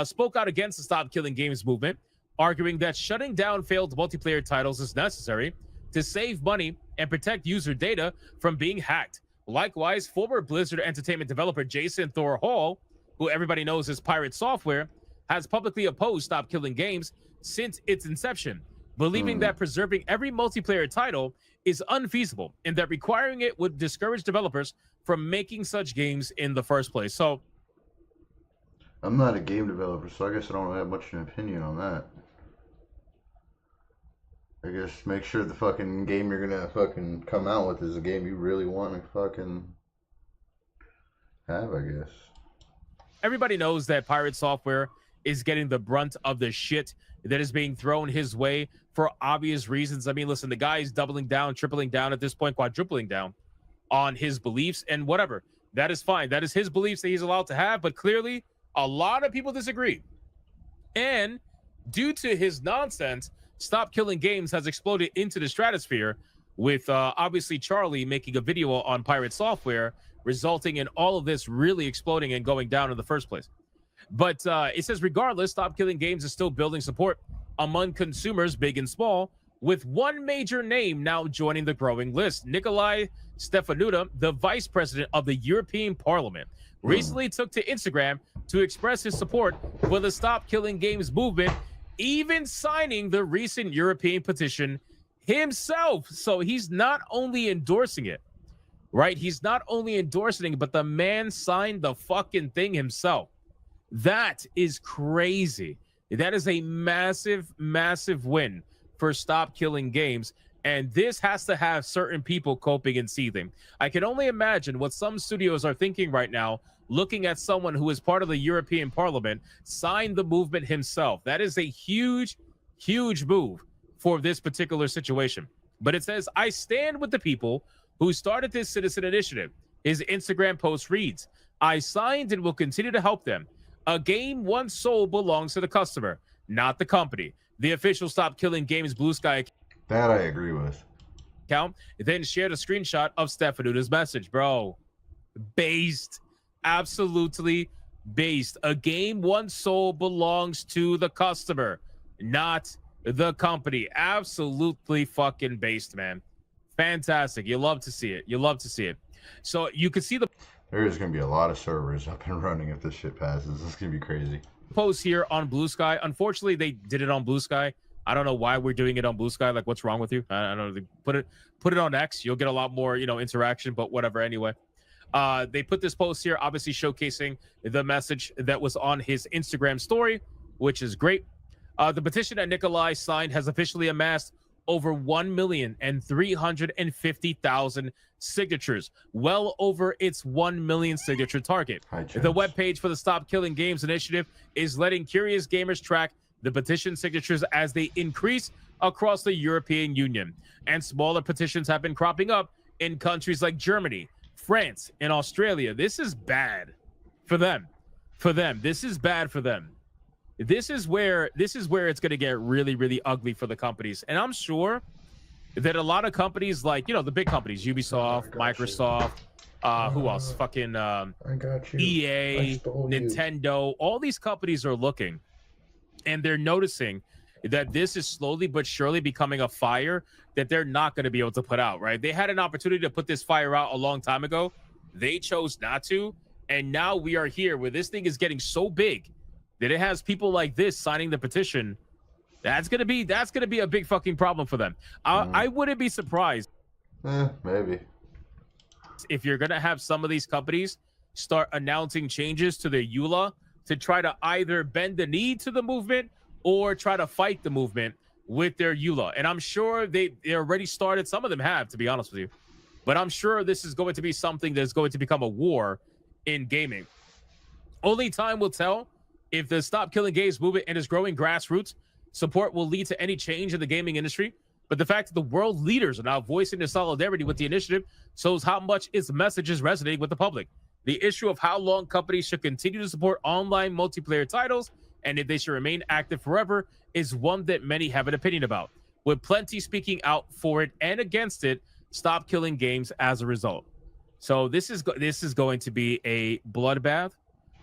spoke out against the Stop Killing Games movement, arguing that shutting down failed multiplayer titles is necessary to save money and protect user data from being hacked. Likewise, former Blizzard Entertainment developer Jason Thor Hall, who everybody knows as Pirate Software, has publicly opposed Stop Killing Games since its inception, believing that preserving every multiplayer title is unfeasible and that requiring it would discourage developers from making such games in the first place. So, I'm not a game developer, so I guess I don't have much of an opinion on that. I guess make sure the fucking game you're gonna fucking come out with is a game you really want to fucking have, I guess. Everybody knows that Pirate Software is getting the brunt of the shit that is being thrown his way for obvious reasons. I mean, listen, the guy is doubling down, tripling down at this point, quadrupling down on his beliefs and whatever. That is fine. That is his beliefs that he's allowed to have, but clearly a lot of people disagree. And due to his nonsense, Stop Killing Games has exploded into the stratosphere with obviously Charlie making a video on Pirate Software, resulting in all of this really exploding and going down in the first place. But it says, regardless, Stop Killing Games is still building support among consumers, big and small, with one major name now joining the growing list. Nikolai Stefanuta, the vice president of the European Parliament, recently took to Instagram to express his support for the Stop Killing Games movement, even signing the recent European petition himself. So he's not only endorsing it, right? He's not only endorsing it, but the man signed the fucking thing himself. That is crazy. That is a massive, massive win for Stop Killing Games. And this has to have certain people coping and seething. I can only imagine what some studios are thinking right now, looking at someone who is part of the European Parliament, signed the movement himself. That is a huge, huge move for this particular situation. But it says, I stand with the people who started this citizen initiative. His Instagram post reads, I signed and will continue to help them. A game once sold belongs to the customer, not the company. The official Stop Killing Games Blue Sky That I agree with. account then shared a screenshot of Stefanuta's message. Bro, based. Absolutely based. A game once sold belongs to the customer, not the company. Absolutely fucking based, man. Fantastic. You love to see it. You love to see it. So you can see the There is going to be a lot of servers up and running if this shit passes. This is going to be crazy. post here on Blue Sky. Unfortunately, they did it on Blue Sky. I don't know why we're doing it on Blue Sky. Like, what's wrong with you? I don't know. Put it on X. You'll get a lot more, interaction, but whatever. Anyway, they put this post here, obviously showcasing the message that was on his Instagram story, which is great. The petition that Nikolai signed has officially amassed over 1,350,000 signatures, well over its 1 million signature target. The webpage for the Stop Killing Games initiative is letting curious gamers track the petition signatures as they increase across the European Union. And smaller petitions have been cropping up in countries like Germany, France, and Australia. This is bad for them. This is bad for them. This is where it's going to get really, really ugly for the companies. And I'm sure that a lot of companies like, the big companies, Ubisoft, Microsoft, who else? Fucking EA, Nintendo, all these companies are looking and they're noticing that this is slowly but surely becoming a fire that they're not going to be able to put out, right? They had an opportunity to put this fire out a long time ago. They chose not to. And now we are here where this thing is getting so big that it has people like this signing the petition. That's gonna be a big fucking problem for them. I wouldn't be surprised. Maybe. If you're gonna have some of these companies start announcing changes to their EULA to try to either bend the knee to the movement or try to fight the movement with their EULA. And I'm sure they already started. Some of them have, to be honest with you. But I'm sure this is going to be something that's going to become a war in gaming. Only time will tell if the Stop Killing Games movement and its growing grassroots support will lead to any change in the gaming industry. But the fact that the world leaders are now voicing their solidarity with the initiative shows how much its message is resonating with the public. The issue of how long companies should continue to support online multiplayer titles and if they should remain active forever is one that many have an opinion about, with plenty speaking out for it and against it. Stop Killing Games as a result. So this is going to be a bloodbath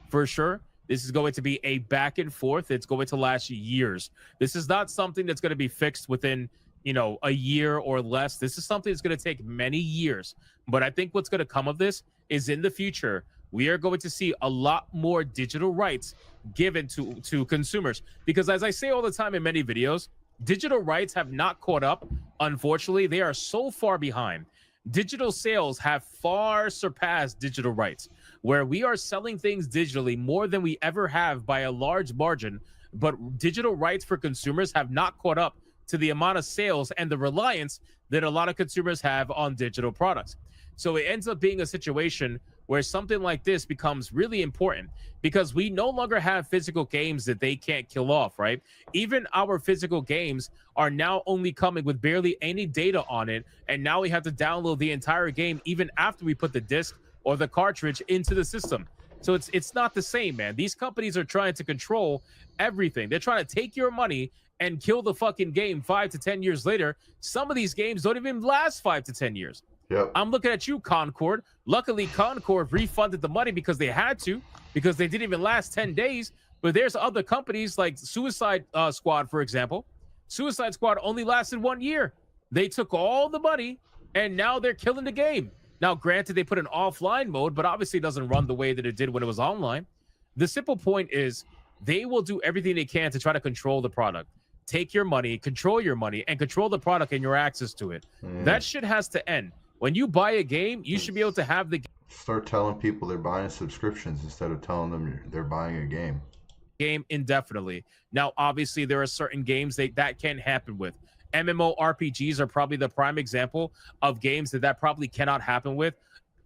for sure. This is going to be a back and forth. It's going to last years. This is not something that's going to be fixed within, a year or less. This is something that's going to take many years. But I think what's going to come of this is in the future, we are going to see a lot more digital rights given to consumers. Because as I say all the time in many videos, digital rights have not caught up. Unfortunately, they are so far behind. Digital sales have far surpassed digital rights, where we are selling things digitally more than we ever have by a large margin. But digital rights for consumers have not caught up to the amount of sales and the reliance that a lot of consumers have on digital products. So it ends up being a situation where something like this becomes really important because we no longer have physical games that they can't kill off, right? Even our physical games are now only coming with barely any data on it. And now we have to download the entire game even after we put the disc or the cartridge into the system. So it's not the same, man. These companies are trying to control everything. They're trying to take your money and kill the fucking game 5 to 10 years later. Some of these games don't even last 5 to 10 years. Yep. I'm looking at you, Concord. Luckily, Concord refunded the money because they had to, because they didn't even last 10 days. But there's other companies like Suicide Squad, for example. Suicide Squad only lasted 1 year. They took all the money, and now they're killing the game. Now, granted, they put an offline mode, but obviously it doesn't run the way that it did when it was online. The simple point is they will do everything they can to try to control the product. Take your money, control your money, and control the product and your access to it. That shit has to end. When you buy a game, you should be able to have the Start telling people they're buying subscriptions instead of telling them they're buying a game. Game indefinitely. Now, obviously, there are certain games that can happen with. MMORPGs are probably the prime example of games that probably cannot happen with,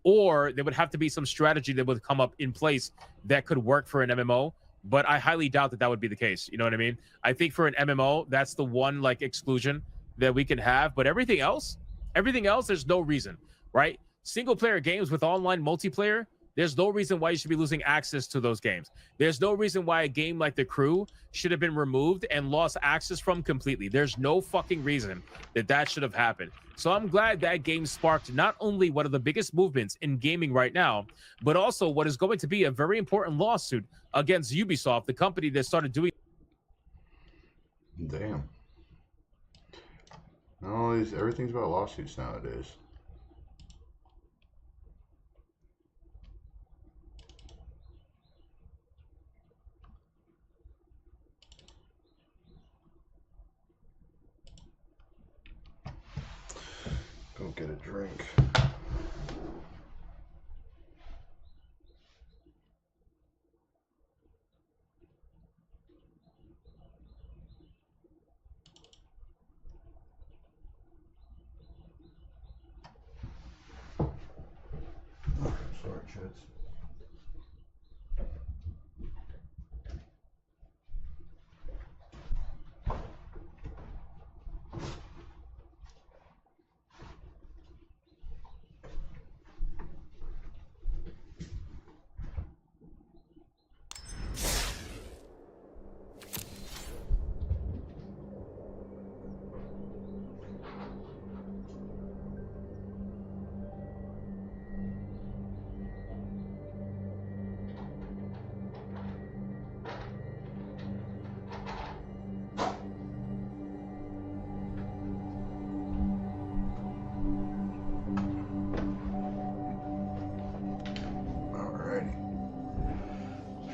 or there would have to be some strategy that would come up in place that could work for an MMO. But I highly doubt that would be the case. You know what I mean? I think for an MMO, that's the one exclusion that we can have. But everything else, there's no reason, right? Single player games with online multiplayer, there's no reason why you should be losing access to those games. There's no reason why a game like The Crew should have been removed and lost access from completely. There's no fucking reason that should have happened. So I'm glad that game sparked not only one of the biggest movements in gaming right now, but also what is going to be a very important lawsuit against Ubisoft, the company that started doing. Damn. No, everything's about lawsuits nowadays. Go get a drink. Sorry, Chits.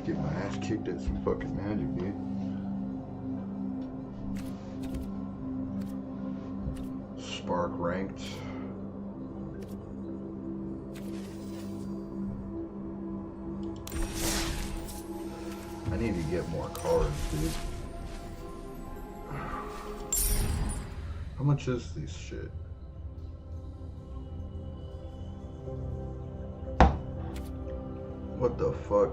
Get my ass kicked at some fucking Magic, dude. Spark ranked. I need to get more cards, dude. How much is this shit? What the fuck?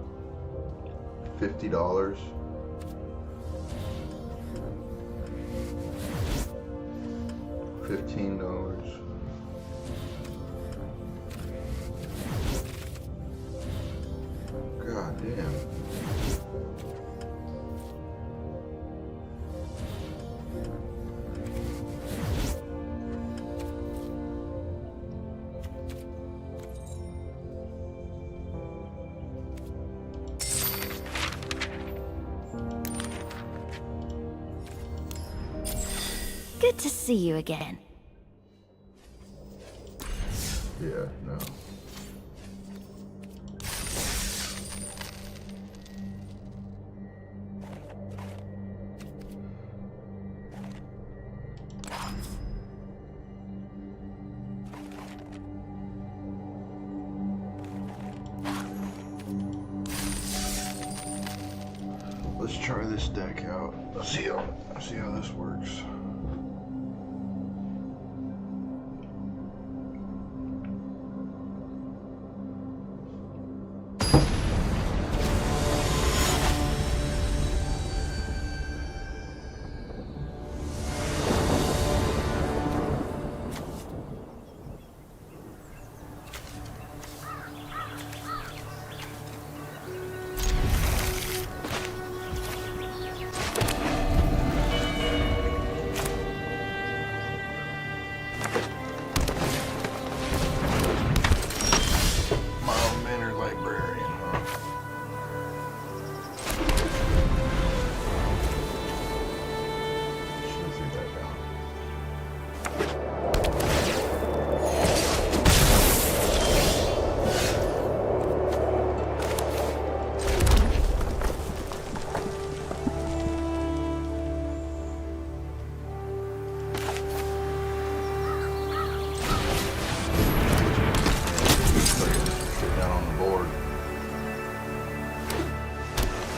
$50? $15? God damn. Good to see you again. Yeah, no. Let's try this deck out. See how this works.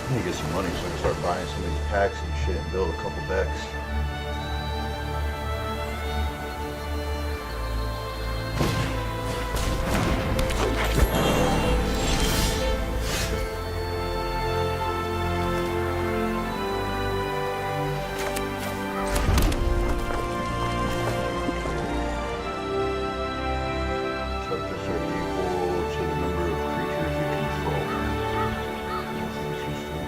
I need to get some money so I can start buying some of these packs and shit and build a couple decks. Subjects are equal to the number of creatures you control. That's interesting.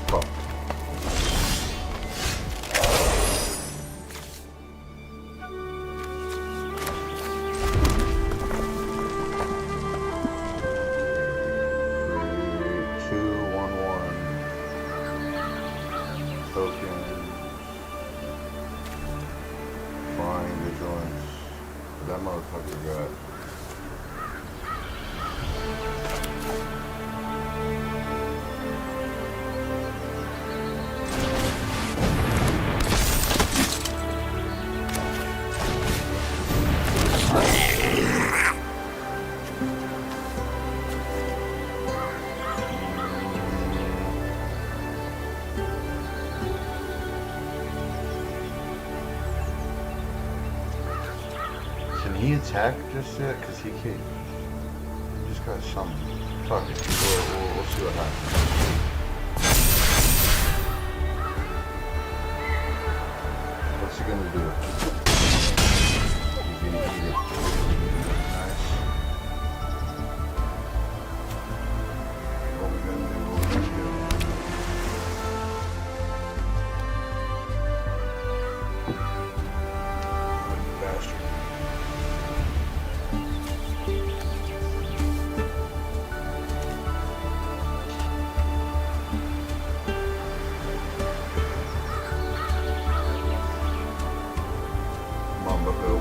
Fuck. Token. Flying vigilance. That motherfucker got. Can he attack just yet? Cause he can't. He just got something. Fuck it. We'll see what happens. What's he gonna do? He's gonna eat it. Nice. What we gonna do? What we gonna do? Bastard. Come on, bucko.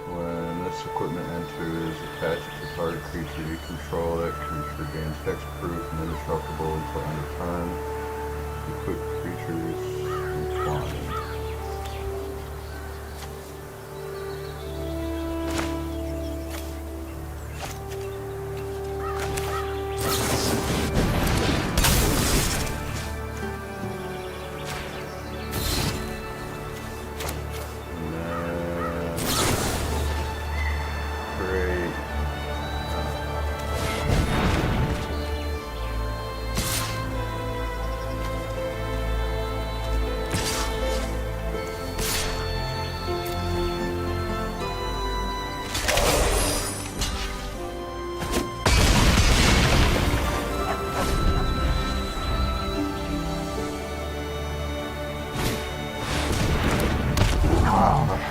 When this equipment enters, attach it to target creature you control. That creature gains hexproof and indestructible until end of turn. Equip creatures entwined. Great.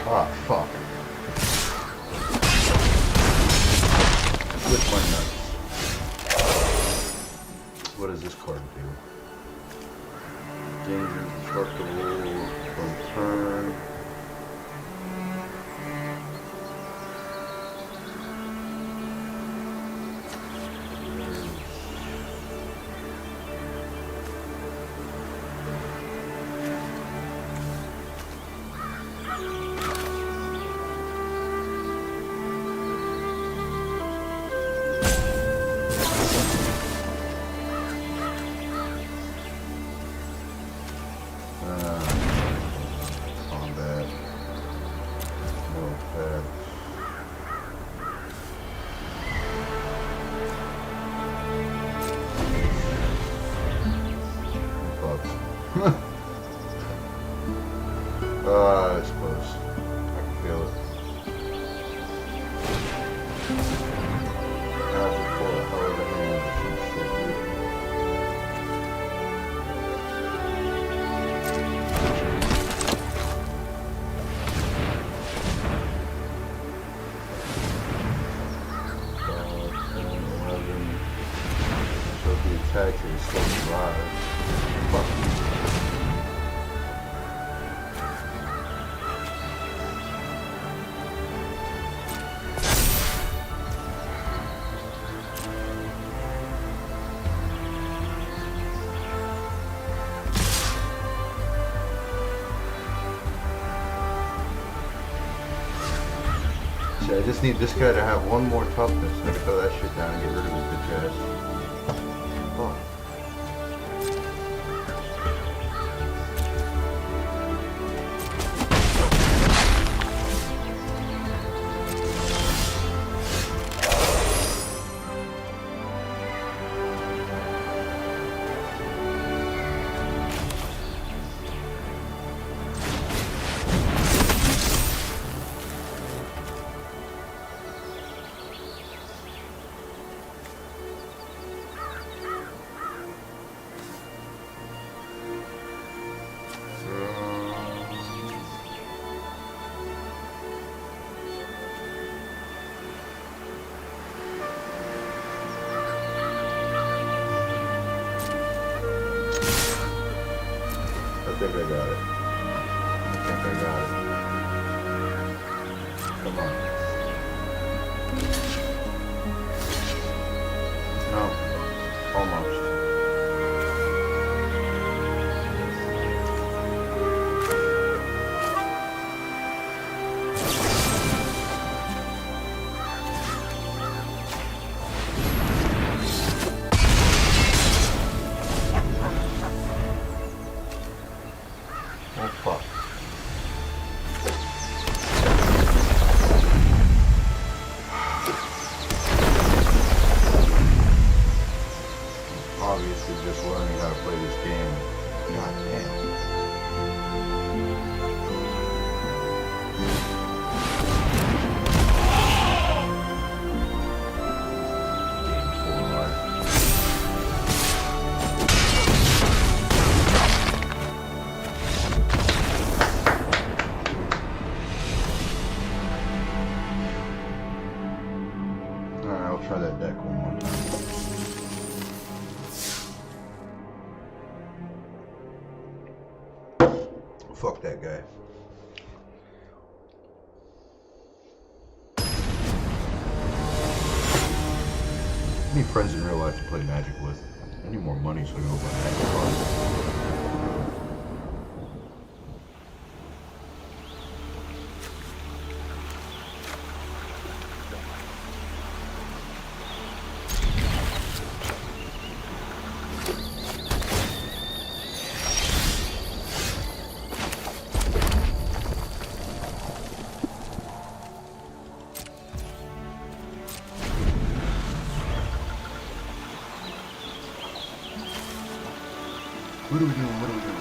Ah, fuck. With my nuts. What does this card do? Danger, destructible, from turn. Combat. No attacks. Fuck. I suppose. I can feel it. I have to pull a hell of a hand or some shit, dude. So if he attacks it, he's still alive. Fuck. See, I just need this guy to have one more toughness. I can throw that shit down and get rid of his bitch ass. Oh. that guy. I need friends in real life to play Magic with. I need more money so I can go buy Magic cards. What are we doing? What are we doing?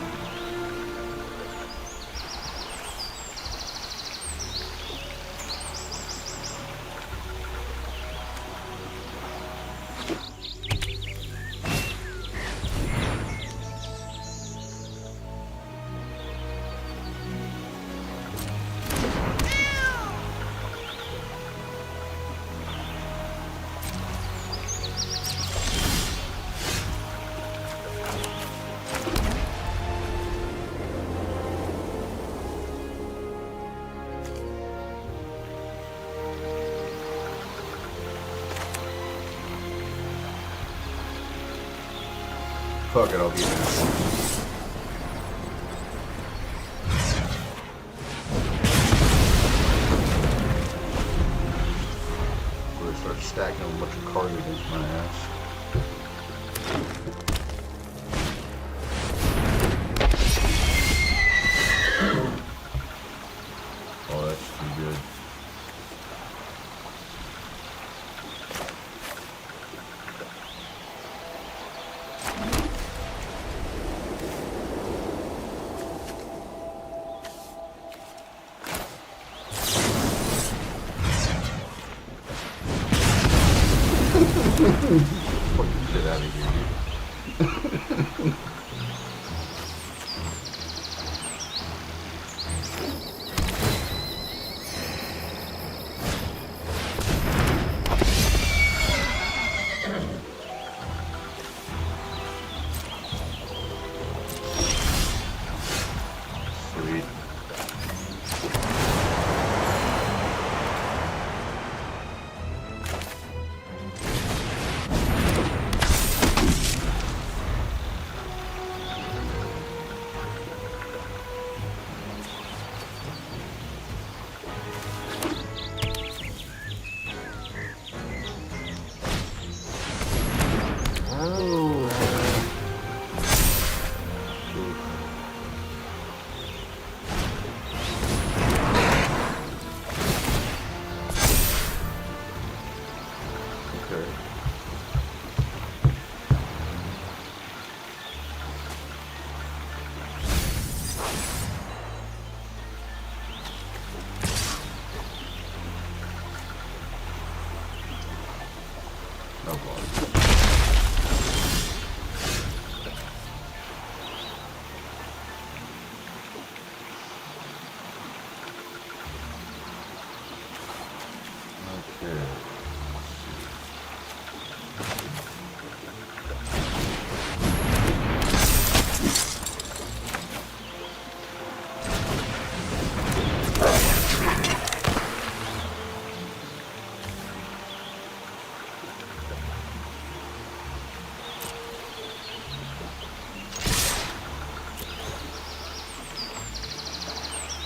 Fuck it, I'll be there. I'm gonna start stacking a bunch of cards against my ass. Oh, that's too good. Fucking shit out of here. Sweet.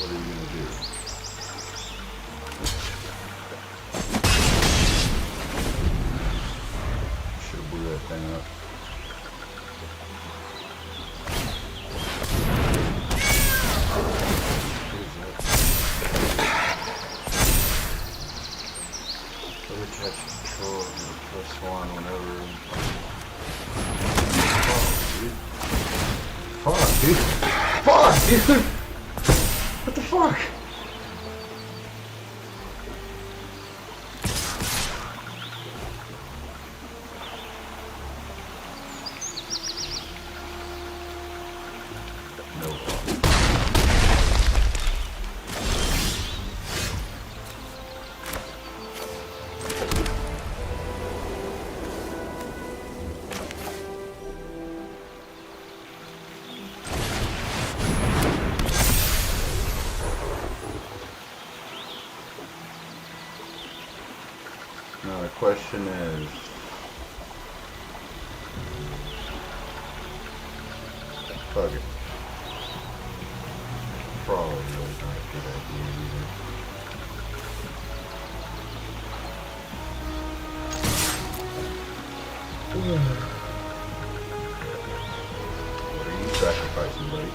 What are you gonna do? Should've blew that thing up. Touch control, +1 whenever. Fuck, dude. Fuck, dude. What the fuck? Now the question is, fuck it. Probably not a good idea either. What are you sacrificing, buddy?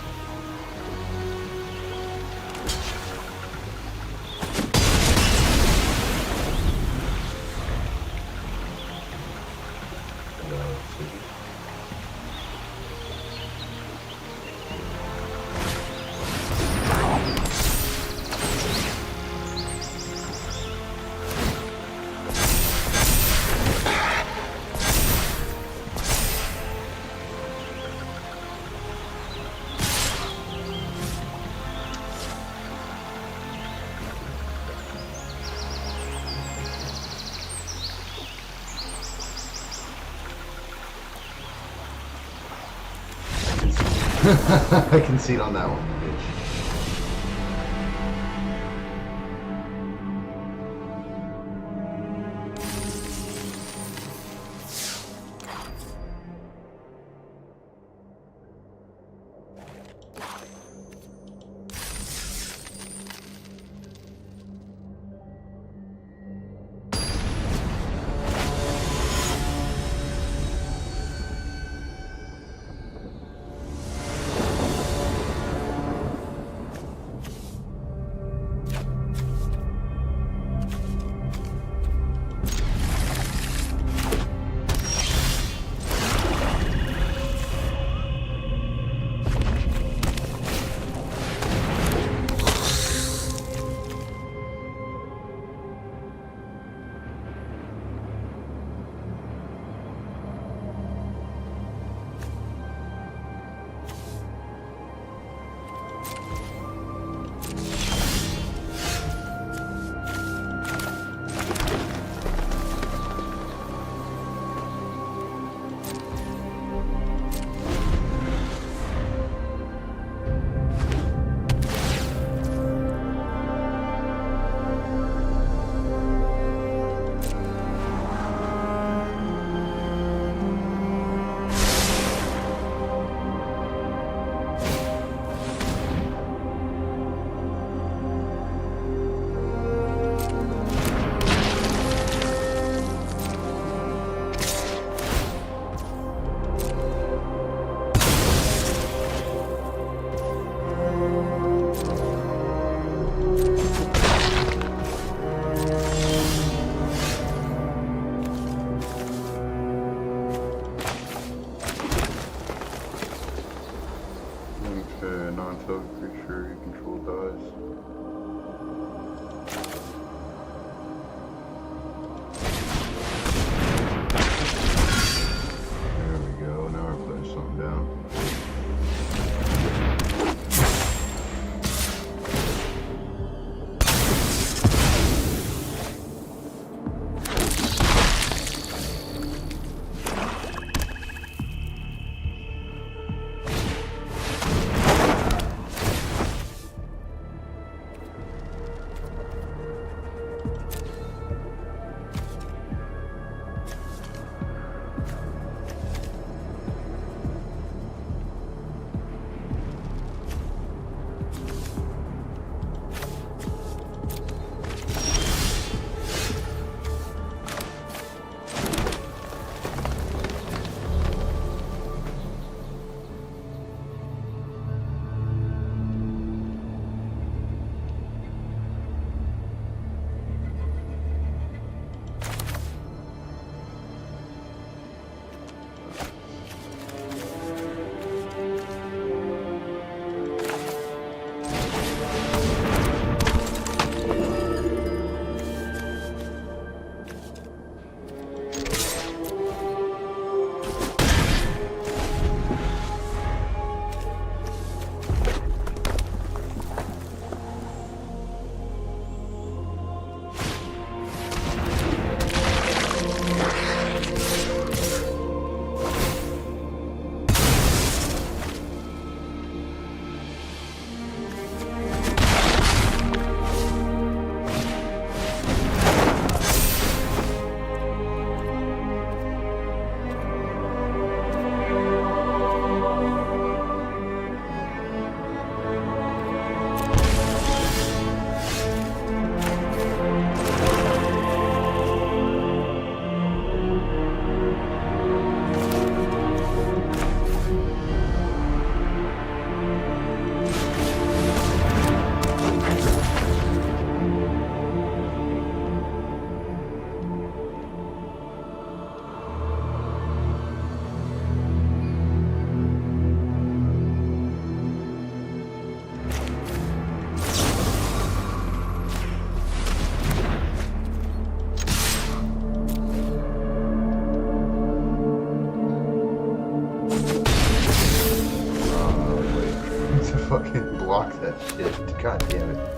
I can see it on that one, bitch. Shit. God damn it.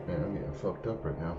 Man, I'm getting fucked up right now.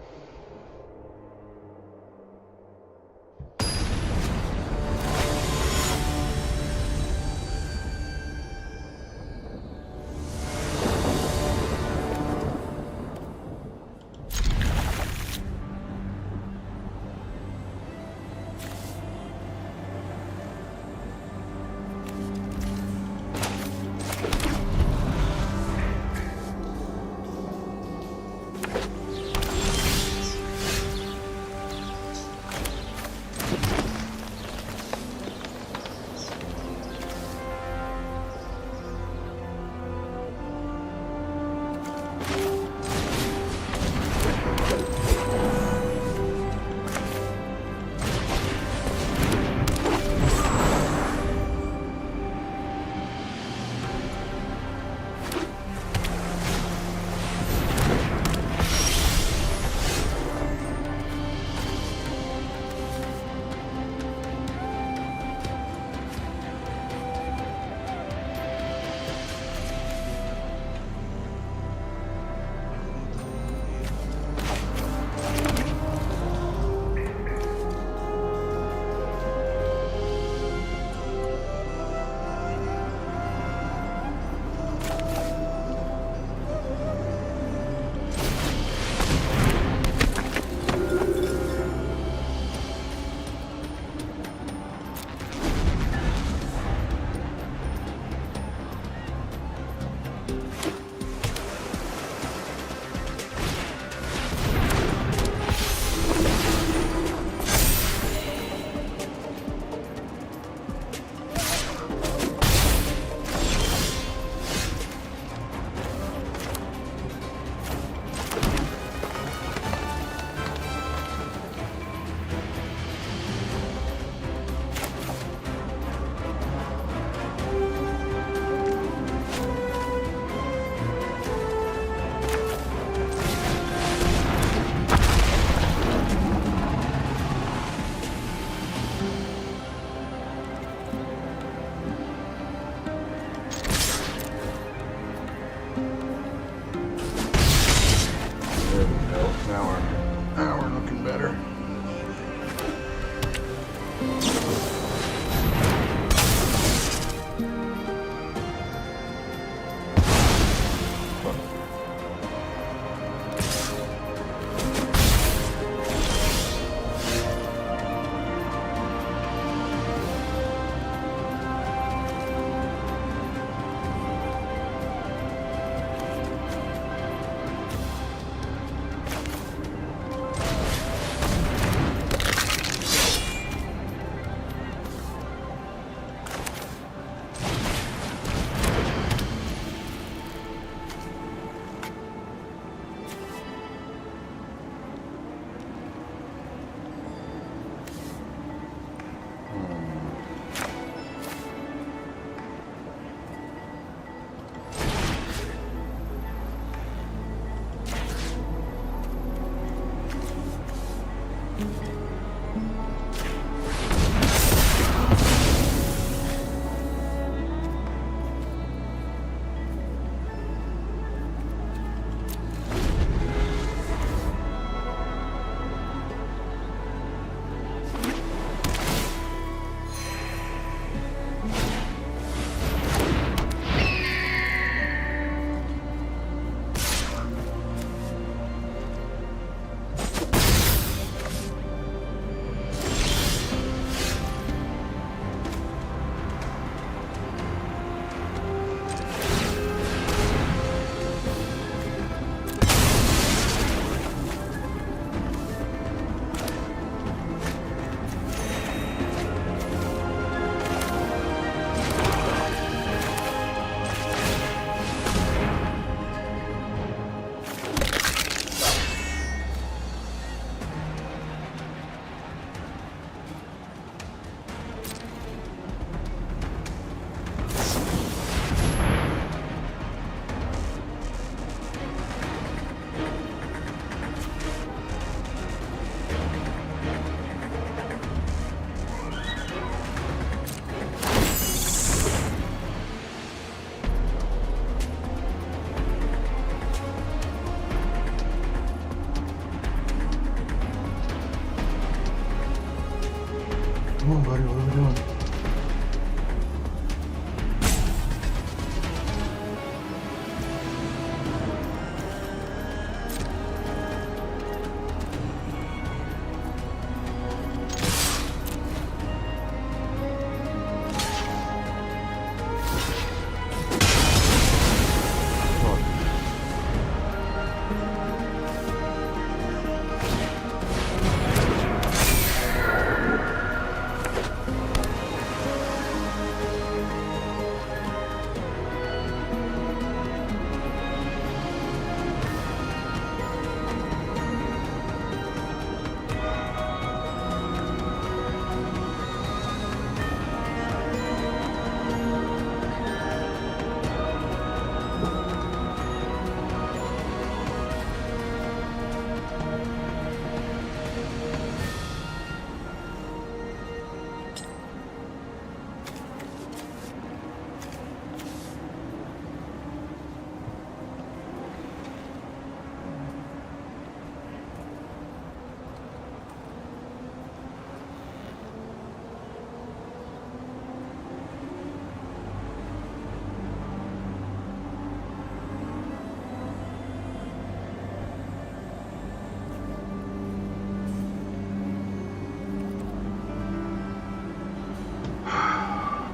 What are we doing?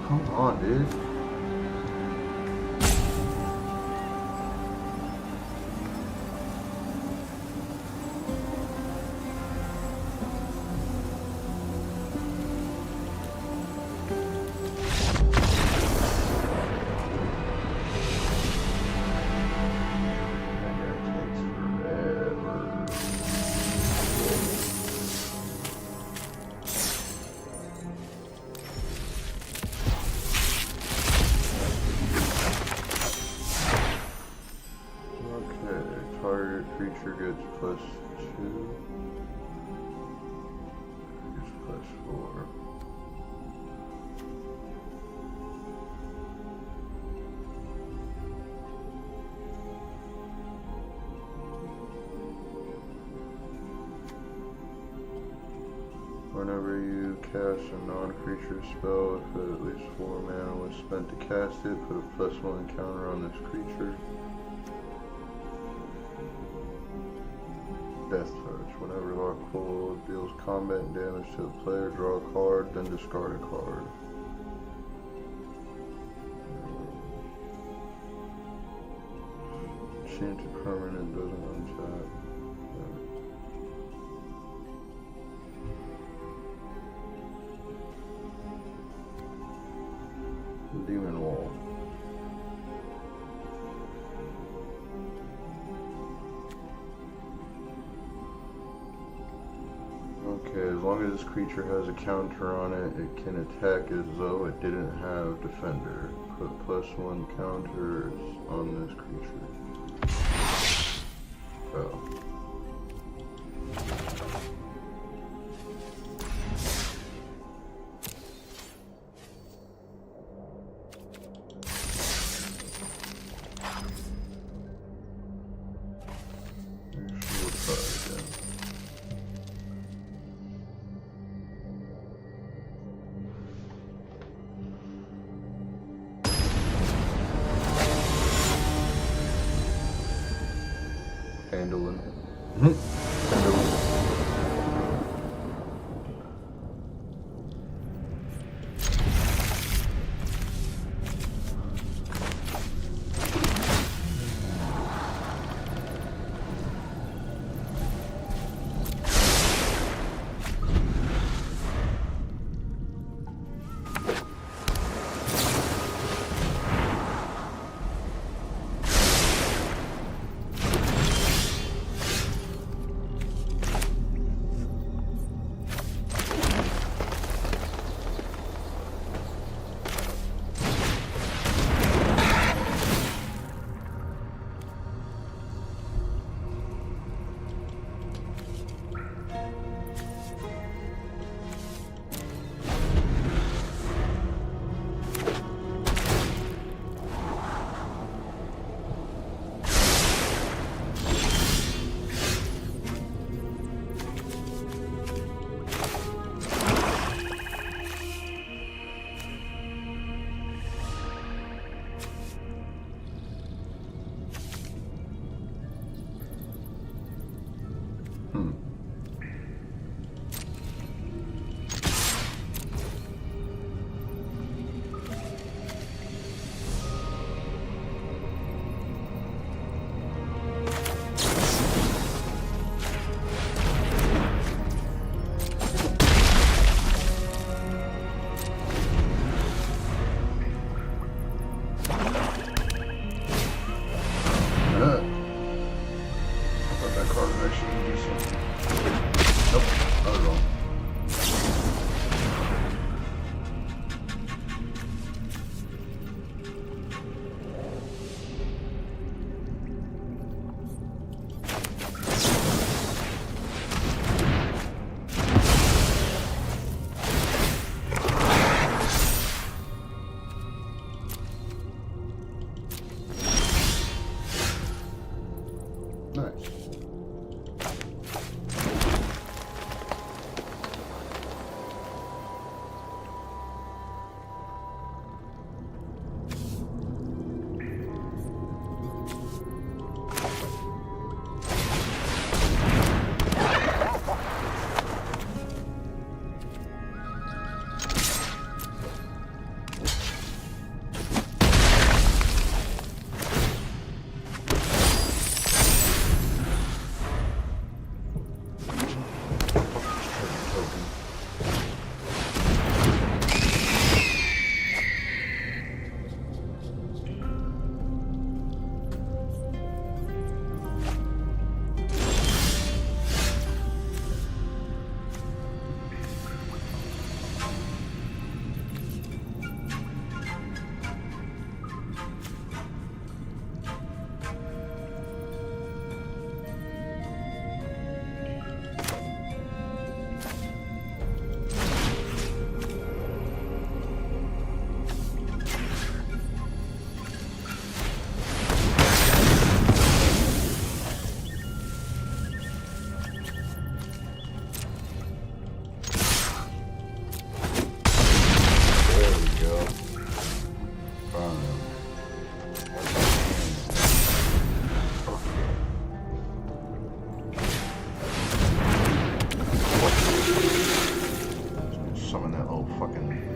Come on, dude. Creature gets +2. Gets +4. Whenever you cast a non-creature spell, if at least 4 mana was spent to cast it, put a +1 counter on this creature. Death Touch. Whenever Lockhold deals combat damage to the player, draw a card, then discard a card. Change to permanent, doesn't untap. Demon Wall. Okay, as long as this creature has a counter on it, it can attack as though it didn't have Defender. Put +1 counters on this creature. Oh. Handling. Handling.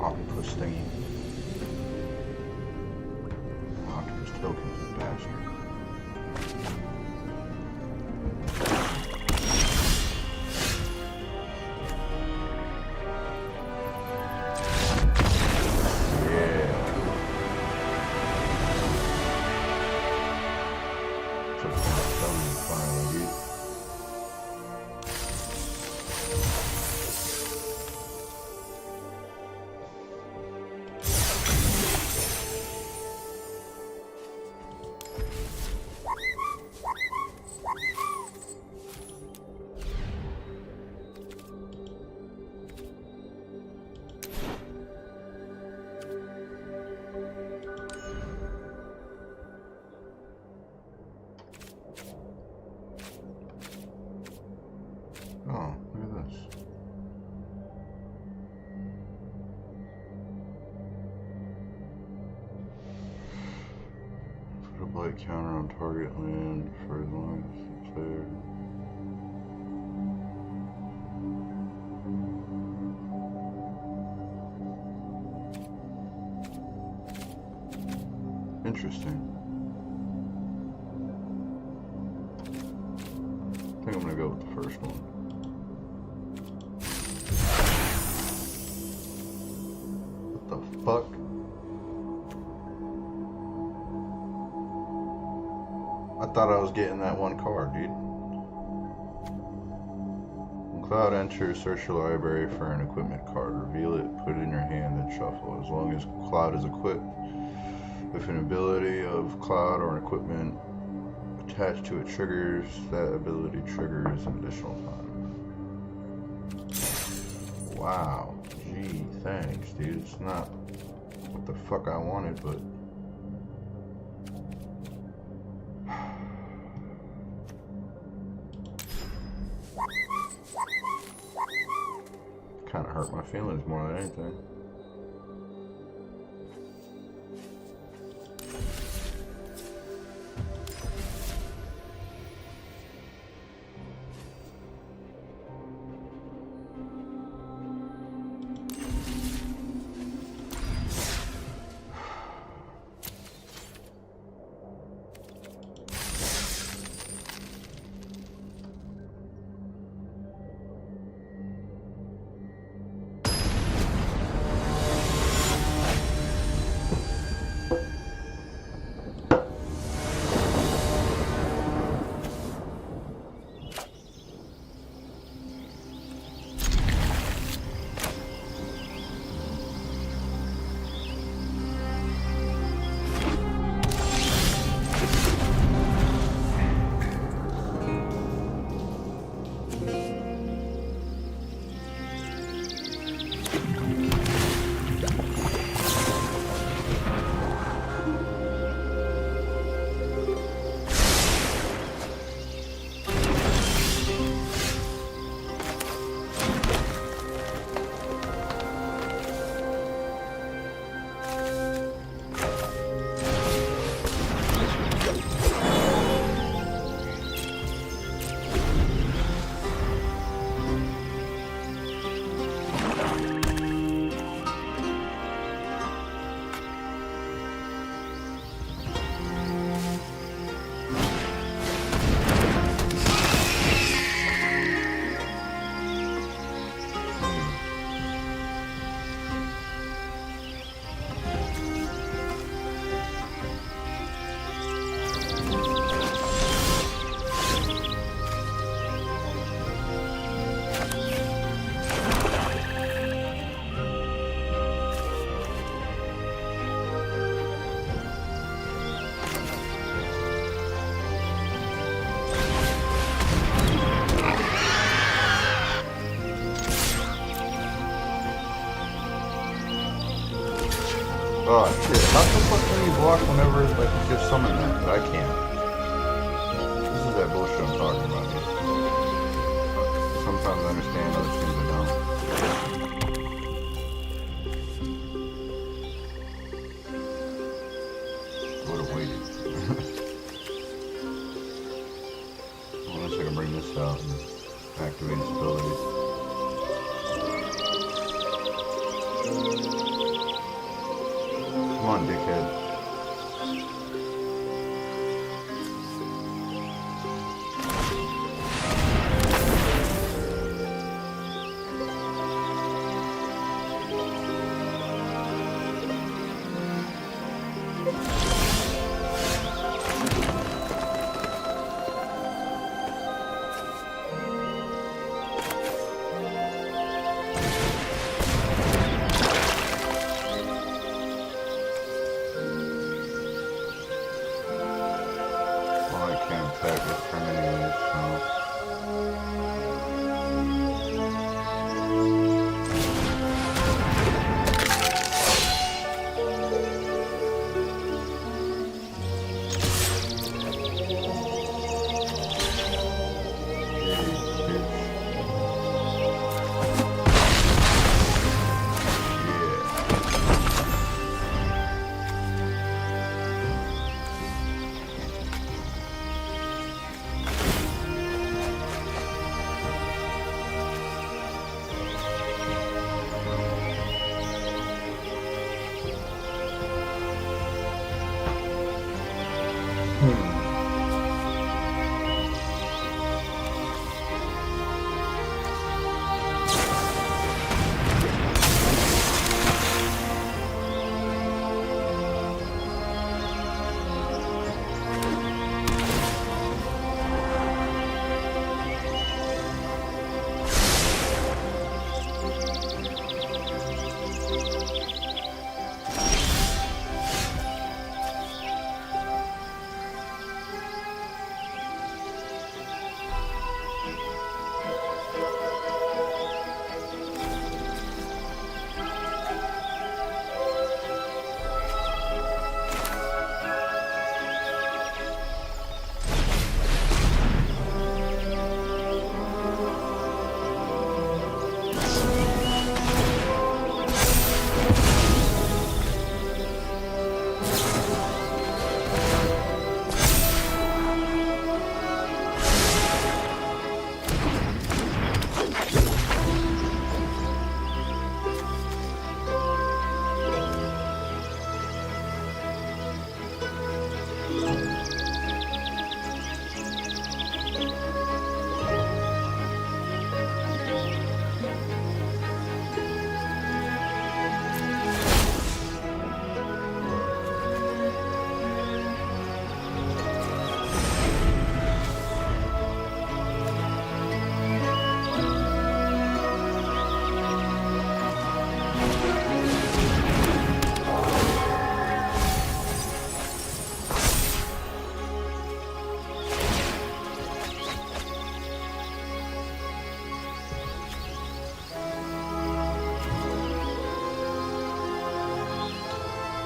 Octopus thingy. Octopus tokens, you bastard. Oh, look at this. Put a blight counter on target land for as long as it's there. Interesting. I think I'm gonna go with the first one. What the fuck? I thought I was getting that one card, dude. When Cloud enters, search your library for an equipment card. Reveal it, put it in your hand, then shuffle. As long as Cloud is equipped, if an ability of Cloud or an equipment attached to it triggers, that ability triggers an additional time. Wow. Gee, thanks, dude. It's not what the fuck I wanted, but kind of hurt my feelings more than anything. Oh shit, how the fuck can you block whenever like you just summon that? But I can't. This is that bullshit I'm talking about, dude. Sometimes I understand, other things I don't. I would have waited. Unless I can bring this out and activate its ability. on, dickhead.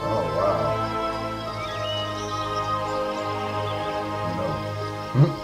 Oh, wow. No.